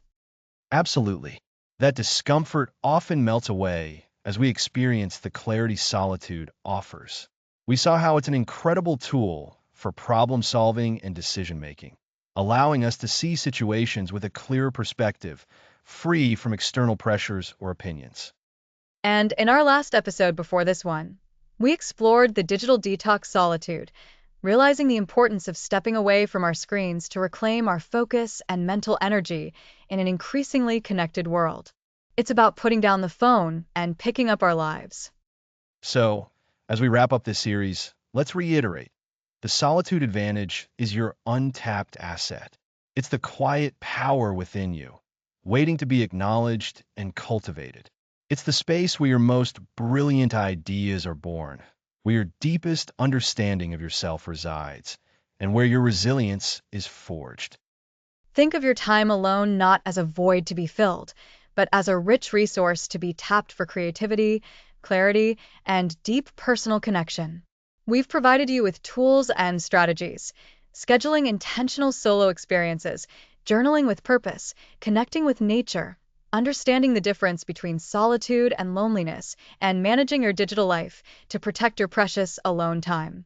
Speaker 1: Absolutely. That discomfort often melts away as we experience the clarity solitude offers. We saw how it's an incredible tool for problem solving and decision making, allowing us to see situations with a clearer perspective, free from external pressures or opinions.
Speaker 2: And in our last episode before this one, we explored the digital detox solitude, realizing the importance of stepping away from our screens to reclaim our focus and mental energy in an increasingly connected world. It's about putting down the phone and picking up our lives.
Speaker 1: So, as we wrap up this series, let's reiterate the solitude advantage is your untapped asset. It's the quiet power within you, waiting to be acknowledged and cultivated. It's the space where your most brilliant ideas are born, where your deepest understanding of yourself resides, and where your resilience is forged.
Speaker 2: Think of your time alone not as a void to be filled, but as a rich resource to be tapped for creativity, clarity, and deep personal connection. We've provided you with tools and strategies, scheduling intentional solo experiences, journaling with purpose, connecting with nature, understanding the difference between solitude and loneliness, and managing your digital life to protect your precious alone time.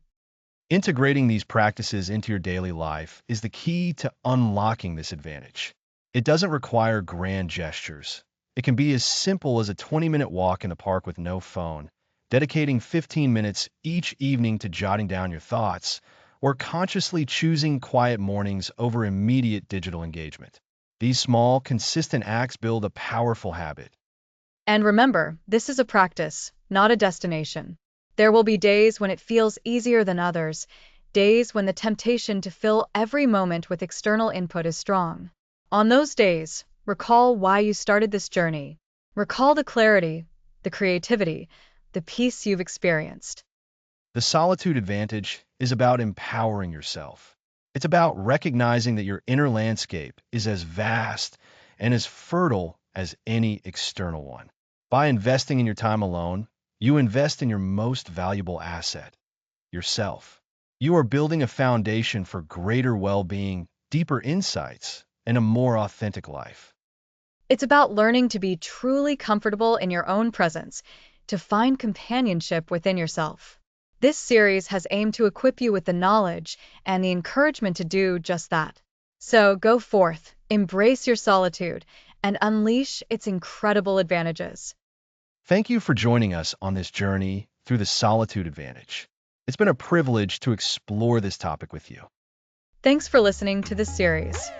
Speaker 1: Integrating these practices into your daily life is the key to unlocking this advantage. It doesn't require grand gestures. It can be as simple as a 20-minute walk in the park with no phone, dedicating 15 minutes each evening to jotting down your thoughts, or consciously choosing quiet mornings over immediate digital engagement. These small, consistent acts build a powerful habit.
Speaker 2: And remember, this is a practice, not a destination. There will be days when it feels easier than others, days when the temptation to fill every moment with external input is strong. On those days, recall why you started this journey. Recall the clarity, the creativity, the peace you've experienced.
Speaker 1: The solitude advantage is about empowering yourself. It's about recognizing that your inner landscape is as vast and as fertile as any external one. By investing in your time alone, you invest in your most valuable asset, yourself. You are building a foundation for greater well-being, deeper insights, and a more authentic life.
Speaker 2: It's about learning to be truly comfortable in your own presence, to find companionship within yourself. This series has aimed to equip you with the knowledge and the encouragement to do just that. So go forth, embrace your solitude, and unleash its incredible advantages.
Speaker 1: Thank you for joining us on this journey through the solitude advantage. It's been a privilege to explore this topic with you.
Speaker 2: Thanks for listening to this series.